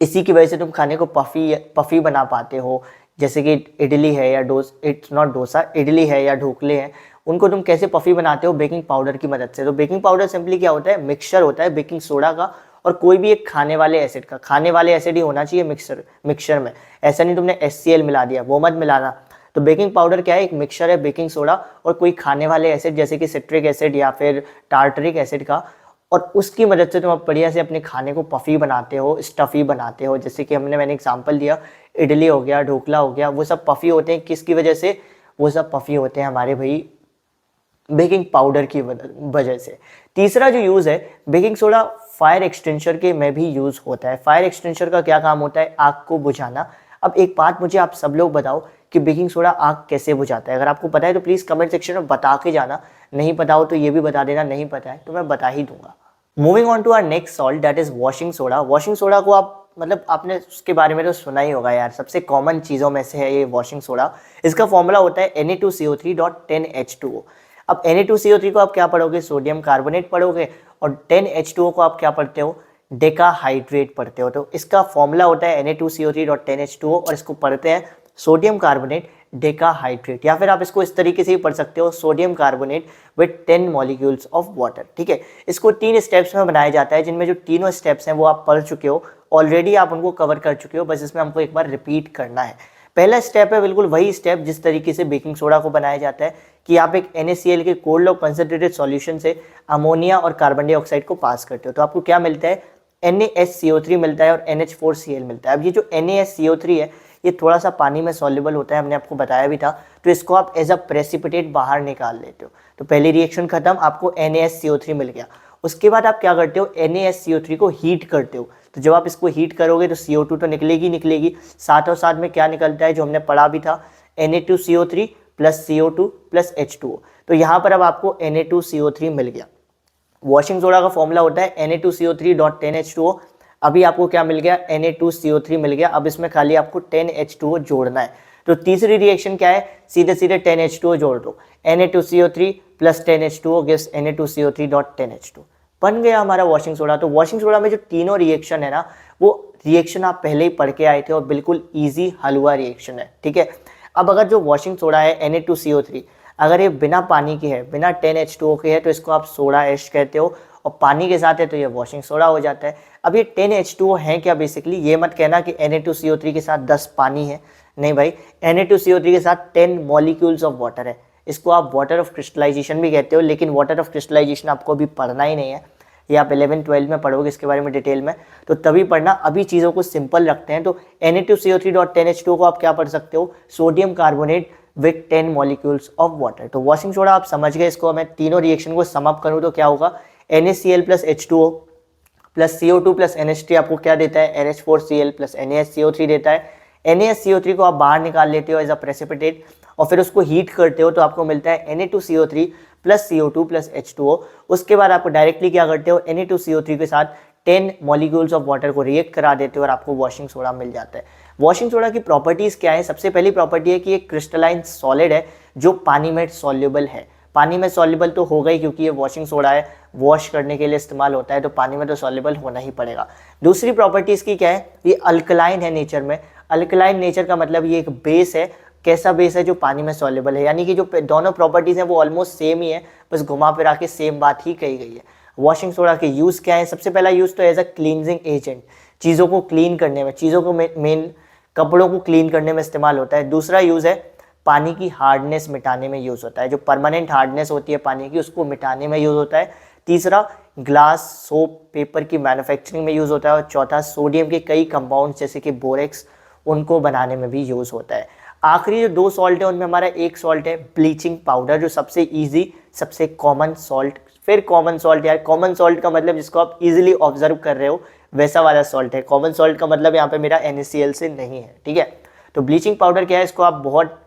इसी की वजह से तुम खाने को पफी बना पाते हो। जैसे कि इडली है या डोसा, इडली है या ढोकले हैं, उनको तुम कैसे पफी बनाते हो, बेकिंग पाउडर की मदद से। तो बेकिंग पाउडर सिंपली क्या होता है, मिक्सचर होता है बेकिंग सोडा का और कोई भी एक खाने वाले एसिड का। खाने वाले एसिड ही होना चाहिए मिक्सचर में, ऐसा नहीं तुमने HCl मिला दिया, वो मत मिलाना। तो बेकिंग पाउडर क्या है, एक मिक्सचर है बेकिंग सोडा और कोई खाने वाले एसिड जैसे कि सिट्रिक एसिड या फिर टार्टरिक एसिड का, और उसकी मदद से तुम अब बढ़िया से अपने खाने को पफी बनाते हो, स्टफी बनाते हो। जैसे कि मैंने एग्जांपल दिया, इडली हो गया, ढोकला हो गया, वो सब पफी होते हैं किसकी वजह से, वो सब पफी होते हैं हमारे भाई बेकिंग पाउडर की वजह से। तीसरा जो यूज़ है, बेकिंग सोडा फायर एक्सटेंशर के में भी यूज़ होता है। फायर एक्सटेंशर का क्या काम होता है, आग को बुझाना। अब एक बात मुझे आप सब लोग बताओ कि बेकिंग सोडा आग कैसे बुझाता है। अगर आपको पता है तो प्लीज़ कमेंट सेक्शन में बता के जाना, नहीं पता हो तो ये भी बता देना, नहीं पता है तो मैं बता ही दूंगा। Moving on to our next salt, that is washing soda. Washing soda को आप आपने उसके बारे में तो सुना ही होगा यार, सबसे कॉमन चीज़ों में से है ये वॉशिंग सोडा। इसका फॉर्मूला होता है Na2CO3.10H2O। अब Na2CO3 को आप क्या पढ़ोगे, सोडियम कार्बोनेट पढ़ोगे, और 10H2O को आप क्या पढ़ते हो, डेकाहाइड्रेट पढ़ते हो। तो इसका फॉर्मूला होता है Na2CO3.10H2O और इसको पढ़ते हैं सोडियम कार्बोनेट डेकाहाइड्रेट, या फिर आप इसको इस तरीके से ही पढ़ सकते हो, sodium carbonate with 10 molecules of water. ठीक है, इसको 3 स्टेप्स में बनाया जाता है, जिनमें जो तीनों स्टेप्स हैं वो आप पढ़ चुके हो ऑलरेडी, आप उनको कवर कर चुके हो, बस इसमें हमको एक बार रिपीट करना है। पहला स्टेप है बिल्कुल वही स्टेप जिस तरीके से बेकिंग सोडा को बनाया जाता है, कि आप एक NaCl के कोल्ड और कंसंट्रेटेड सॉल्यूशन से अमोनिया और कार्बन डाइऑक्साइड को पास करते हो, तो आपको क्या मिलता है, NaSCO3 मिलता है और NH4Cl मिलता है। अब ये जो NaSCO3 है ये थोड़ा सा पानी में सॉल्युबल होता है, हमने आपको बताया भी था, तो इसको आप एज अ प्रेसिपिटेट बाहर निकाल लेते हो। तो पहली रिएक्शन खत्म, आपको NaSCO3 मिल गया। उसके बाद आप क्या करते हो, NaSCO3 को हीट करते हो। तो जब आप इसको हीट करोगे तो CO2 तो निकलेगी, साथ और साथ में क्या निकलता है जो हमने पढ़ा भी था, Na2CO3 plus CO2 plus H2O। तो यहाँ पर अब आपको Na2CO3 मिल गया। वॉशिंग सोडा का फॉर्मूला होता है Na2CO3.10H2O। अभी आपको क्या मिल गया, Na2CO3 मिल गया। अब इसमें खाली आपको 10H2O जोड़ना है। तो तीसरी रिएक्शन क्या है, सीधे सीधे 10H2O जोड़ दो, Na2CO3 plus 10H2O gives Na2CO3.10H2। बन गया हमारा वॉशिंग सोडा। तो वॉशिंग सोडा में जो तीनों रिएक्शन है ना, वो रिएक्शन आप पहले ही पढ़ के आए थे और बिल्कुल ईजी हलवा रिएक्शन है। ठीक है, अब अगर जो वॉशिंग सोडा है Na2CO3, अगर ये बिना पानी के है, बिना 10H2O के है, तो इसको आप सोडा ऐश कहते हो, और पानी के साथ है तो ये वॉशिंग सोडा हो जाता है। अब ये 10H2O है क्या, बेसिकली ये मत कहना कि Na2CO3 के साथ 10 पानी है, नहीं भाई, Na2CO3 के साथ 10 मॉलिक्यूल्स ऑफ वाटर है। इसको आप वाटर ऑफ क्रिस्टलाइजेशन भी कहते हो, लेकिन वाटर ऑफ क्रिस्टलाइजेशन आपको अभी पढ़ना ही नहीं है, ये आप 11-12 में पढ़ोगे इसके बारे में डिटेल में, तो तभी पढ़ना। अभी चीज़ों को सिंपल रखते हैं। तो Na2CO3.10H2O को आप क्या पढ़ सकते हो, sodium carbonate with 10 molecules of water. तो वॉशिंग सोडा आप समझ गए। इसको मैं तीनों रिएक्शन को सम अप करूँ तो क्या होगा, NaCl plus H2O plus CO2 plus NH3 आपको क्या देता है, NH4Cl प्लस NaSCO3 देता है। NaSCO3 को आप बाहर निकाल लेते हो एज अ प्रेसिपिटेट और फिर उसको हीट करते हो, तो आपको मिलता है Na2CO3 plus CO2 plus H2O। उसके बाद आपको डायरेक्टली क्या करते हो, Na2CO3 के साथ 10 मॉलिक्यूल्स ऑफ वाटर को रिएक्ट करा देते हो और आपको वॉशिंग सोडा मिल जाता है। वॉशिंग सोडा की प्रॉपर्टीज़ क्या है, सबसे पहली प्रॉपर्टी है कि एक क्रिस्टलाइन सॉलिड है जो पानी में सॉल्युबल है। पानी में सॉल्युबल तो होगा ही क्योंकि ये वॉशिंग सोडा है, वॉश करने के लिए इस्तेमाल होता है, तो पानी में तो सॉल्युबल होना ही पड़ेगा। दूसरी प्रॉपर्टी इसकी क्या है, ये अल्कलाइन है नेचर में। अल्कलाइन नेचर का मतलब ये एक बेस है, कैसा बेस है, जो पानी में सॉल्युबल है। यानी कि जो दोनों प्रॉपर्टीज़ हैं वो ऑलमोस्ट सेम ही है, बस घुमा फिरा के सेम बात ही कही गई है। वॉशिंग सोडा के यूज़ क्या है, सबसे पहला यूज़ तो एज अ क्लींजिंग एजेंट, चीज़ों को क्लीन करने में, चीज़ों को मेन कपड़ों को क्लीन करने में इस्तेमाल होता है। दूसरा यूज़ है पानी की हार्डनेस मिटाने में यूज़ होता है, जो परमानेंट हार्डनेस होती है पानी की उसको मिटाने में यूज़ होता है। तीसरा ग्लास, सोप, पेपर की मैन्युफैक्चरिंग में यूज़ होता है। और चौथा सोडियम के कई कंपाउंड्स जैसे कि बोरेक्स, उनको बनाने में भी यूज़ होता है। आखिरी जो 2 सॉल्ट है उनमें हमारा एक सॉल्ट है ब्लीचिंग पाउडर, जो सबसे ईजी, सबसे कॉमन सॉल्ट। फिर कॉमन सॉल्ट, यार कॉमन सॉल्ट का मतलब जिसको आप इजीली ऑब्जर्व कर रहे हो वैसा वाला सॉल्ट है। कॉमन सॉल्ट का मतलब यहाँ पे मेरा NaCl से नहीं है, ठीक है। तो ब्लीचिंग पाउडर क्या है, इसको आप बहुत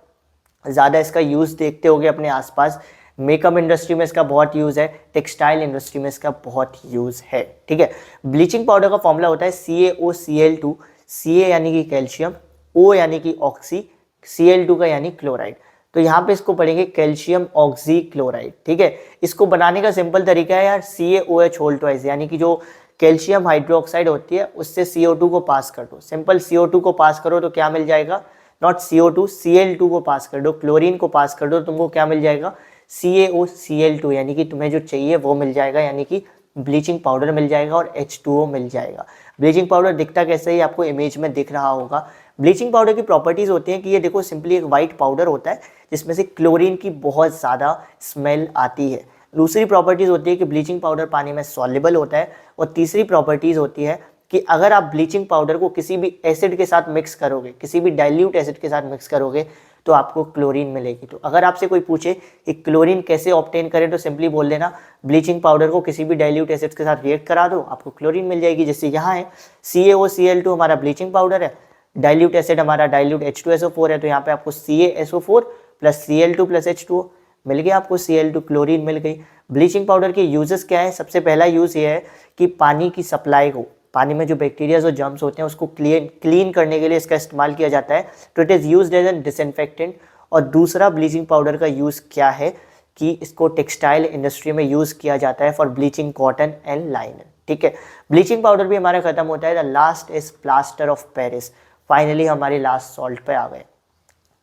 ज़्यादा इसका यूज़ देखते होगे अपने आसपास। मेकअप इंडस्ट्री में इसका बहुत यूज़ है, टेक्सटाइल इंडस्ट्री में इसका बहुत यूज़ है, ठीक है। ब्लीचिंग पाउडर का फॉर्मूला होता है CaOCl2, Ca यानी कि कैल्शियम, O यानी कि ऑक्सी, Cl2 का यानी क्लोराइड। तो यहाँ पे इसको पढ़ेंगे कैल्शियम ऑक्सी क्लोराइड, ठीक है। इसको बनाने का सिंपल तरीका है यार, CaOH होल ट्वाइस, यानी कि जो कैल्शियम हाइड्रोक्साइड होती है उससे CO2 को पास कर दो। सिंपल CO2 को पास करो तो क्या मिल जाएगा, नॉट CO2, Cl2 को पास कर दो, क्लोरीन को पास कर दो, तुमको क्या मिल जाएगा, CaOCl2, यानी कि तुम्हें जो चाहिए वो मिल जाएगा, यानी कि ब्लीचिंग पाउडर मिल जाएगा और H2O मिल जाएगा। ब्लीचिंग पाउडर दिखता कैसे ही आपको इमेज में दिख रहा होगा। ब्लीचिंग पाउडर की प्रॉपर्टीज़ होती हैं कि ये देखो सिंपली एक वाइट पाउडर होता है जिसमें से क्लोरीन की बहुत ज़्यादा स्मेल आती है। दूसरी प्रॉपर्टीज़ होती है कि ब्लीचिंग पाउडर पानी में सॉल्युबल होता है। और तीसरी प्रॉपर्टीज़ होती है कि अगर आप ब्लीचिंग पाउडर को किसी भी एसिड के साथ मिक्स करोगे, किसी भी डाइल्यूट एसिड के साथ मिक्स करोगे तो आपको क्लोरीन मिलेगी। तो अगर आपसे कोई पूछे कि क्लोरीन कैसे ऑब्टेन करें तो सिंपली बोल देना ब्लीचिंग पाउडर को किसी भी डाइल्यूट एसिड के साथ रिएक्ट करा दो, आपको क्लोरीन मिल जाएगी। जैसे यहाँ है CaOCl2 हमारा ब्लीचिंग पाउडर है, डाइल्यूट एसिड हमारा डाइल्यूट H2SO4 है, तो यहाँ पे आपको CaSO4 plus Cl2 plus H2O मिल गया, आपको Cl2 क्लोरीन मिल गई। ब्लीचिंग पाउडर के यूजेस क्या है, सबसे पहला यूज़ ये है कि पानी की सप्लाई को, पानी में जो बैक्टीरियाज और जर्म्स होते हैं उसको क्लीन करने के लिए इसका इस्तेमाल किया जाता है, तो it is used as an disinfectant. और दूसरा ब्लीचिंग पाउडर का यूज़ क्या है कि इसको टेक्सटाइल इंडस्ट्री में यूज़ किया जाता है फॉर ब्लीचिंग कॉटन एंड लाइनन, ठीक है। ब्लीचिंग पाउडर भी हमारा खत्म होता है। The last is plaster of Paris. Finally हमारे लास्ट सॉल्ट पे आ गए।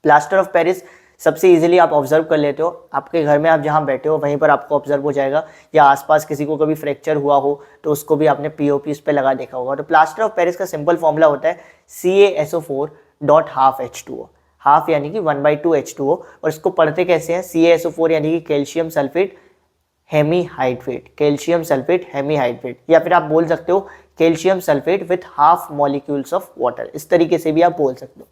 प्लास्टर ऑफ पेरिस सबसे इजीली आप ऑब्जर्व कर लेते हो, आपके घर में आप जहाँ बैठे हो वहीं पर आपको ऑब्जर्व हो जाएगा, या आसपास किसी को कभी फ्रैक्चर हुआ हो तो उसको भी आपने POP उस पर लगा देखा होगा। तो प्लास्टर ऑफ पेरिस का सिंपल फॉर्मूला होता है CaSO4 dot half H2O, half यानी कि 1/2 H2O। और इसको पढ़ते कैसे हैं, CaSO4 यानी कि calcium sulphate hemihydrate, calcium sulphate hemihydrate, या फिर आप बोल सकते हो calcium sulphate with half molecules of water, इस तरीके से भी आप बोल सकते हो।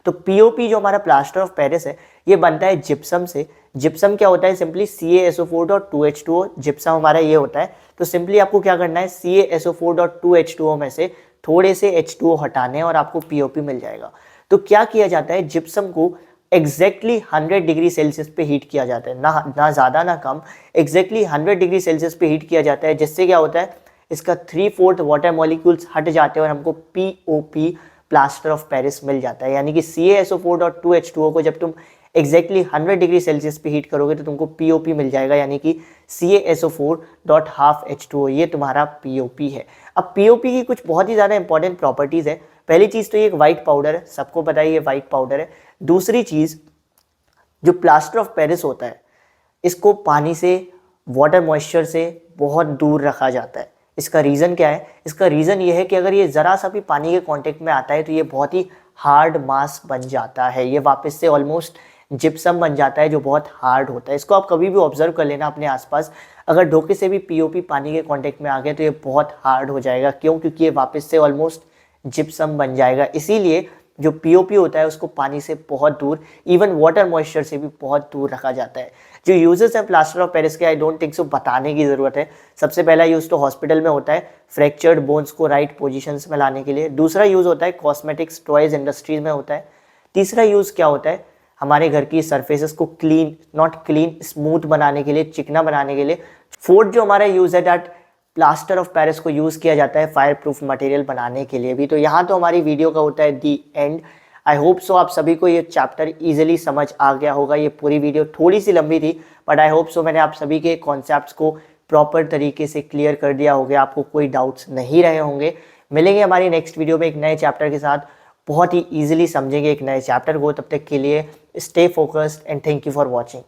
तो POP जो हमारा प्लास्टर ऑफ पेरिस है ये बनता है जिप्सम से। जिप्सम क्या होता है, सिंपली CaSO4.2H2O, जिप्सम हमारा ये होता है। तो सिंपली आपको क्या करना है, CaSO4.2H2O में से थोड़े से H2O हटाने और आपको POP मिल जाएगा। तो क्या किया जाता है, जिप्सम को एग्जैक्टली 100 डिग्री सेल्सियस पे हीट किया जाता है, ना ज़्यादा ना कम, एग्जैक्टली 100 डिग्री सेल्सियस पे हीट किया जाता है, जिससे क्या होता है इसका 3/4 वाटर मॉलिक्यूल्स हट जाते हैं और हमको POP प्लास्टर ऑफ पेरिस मिल जाता है। यानी कि CaSO4.2H2O को जब तुम एग्जैक्टली 100 डिग्री सेल्सियस पे हीट करोगे तो तुमको POP मिल जाएगा, यानी कि CaSO4.हाफ H2O, ये तुम्हारा POP है। अब POP की कुछ बहुत ही ज़्यादा इंपॉर्टेंट प्रॉपर्टीज़ है। पहली चीज़ तो ये एक वाइट पाउडर है, सबको पता है ये वाइट पाउडर है। दूसरी चीज़, जो प्लास्टर ऑफ पेरिस होता है इसको पानी से, वाटर मॉइस्चर से बहुत दूर रखा जाता है। इसका रीज़न क्या है, इसका रीज़न ये है कि अगर ये ज़रा सा भी पानी के कांटेक्ट में आता है तो ये बहुत ही हार्ड मास बन जाता है, ये वापस से ऑलमोस्ट जिप्सम बन जाता है जो बहुत हार्ड होता है। इसको आप कभी भी ऑब्जर्व कर लेना अपने आसपास, अगर ढोके से भी POP पानी के कांटेक्ट में आ गया तो ये बहुत हार्ड हो जाएगा। क्यों, क्योंकि ये वापस से ऑलमोस्ट जिप्सम बन जाएगा। इसीलिए जो POP होता है उसको पानी से बहुत दूर, इवन वाटर मॉइस्चर से भी बहुत दूर रखा जाता है। जो यूजेस हैं प्लास्टर ऑफ पेरिस के, आई डोंट थिंक सो बताने की ज़रूरत है। सबसे पहला यूज़ तो हॉस्पिटल में होता है, फ्रैक्चर्ड बोन्स को राइट पोजीशंस में लाने के लिए। दूसरा यूज़ होता है कॉस्मेटिक्स, टॉयज़ इंडस्ट्रीज में होता है। तीसरा यूज़ क्या होता है, हमारे घर की सर्फेसेस को क्लीन, नॉट क्लीन, स्मूथ बनाने के लिए, चिकना बनाने के लिए। फोर्थ जो हमारा यूज़ है दैट प्लास्टर ऑफ पेरिस को यूज़ किया जाता है फायर प्रूफ मटेरियल बनाने के लिए भी। तो यहाँ तो हमारी वीडियो का होता है दी एंड। आई होप सो आप सभी को ये चैप्टर इजीली समझ आ गया होगा। ये पूरी वीडियो थोड़ी सी लंबी थी बट आई होप सो मैंने आप सभी के कॉन्सेप्ट्स को प्रॉपर तरीके से क्लियर कर दिया होगा, आपको कोई डाउट्स नहीं रहे होंगे। मिलेंगे हमारी नेक्स्ट वीडियो में एक नए चैप्टर के साथ, बहुत ही ईजिली समझेंगे एक नए चैप्टर को। तब तक के लिए stay focused and thank you for watching.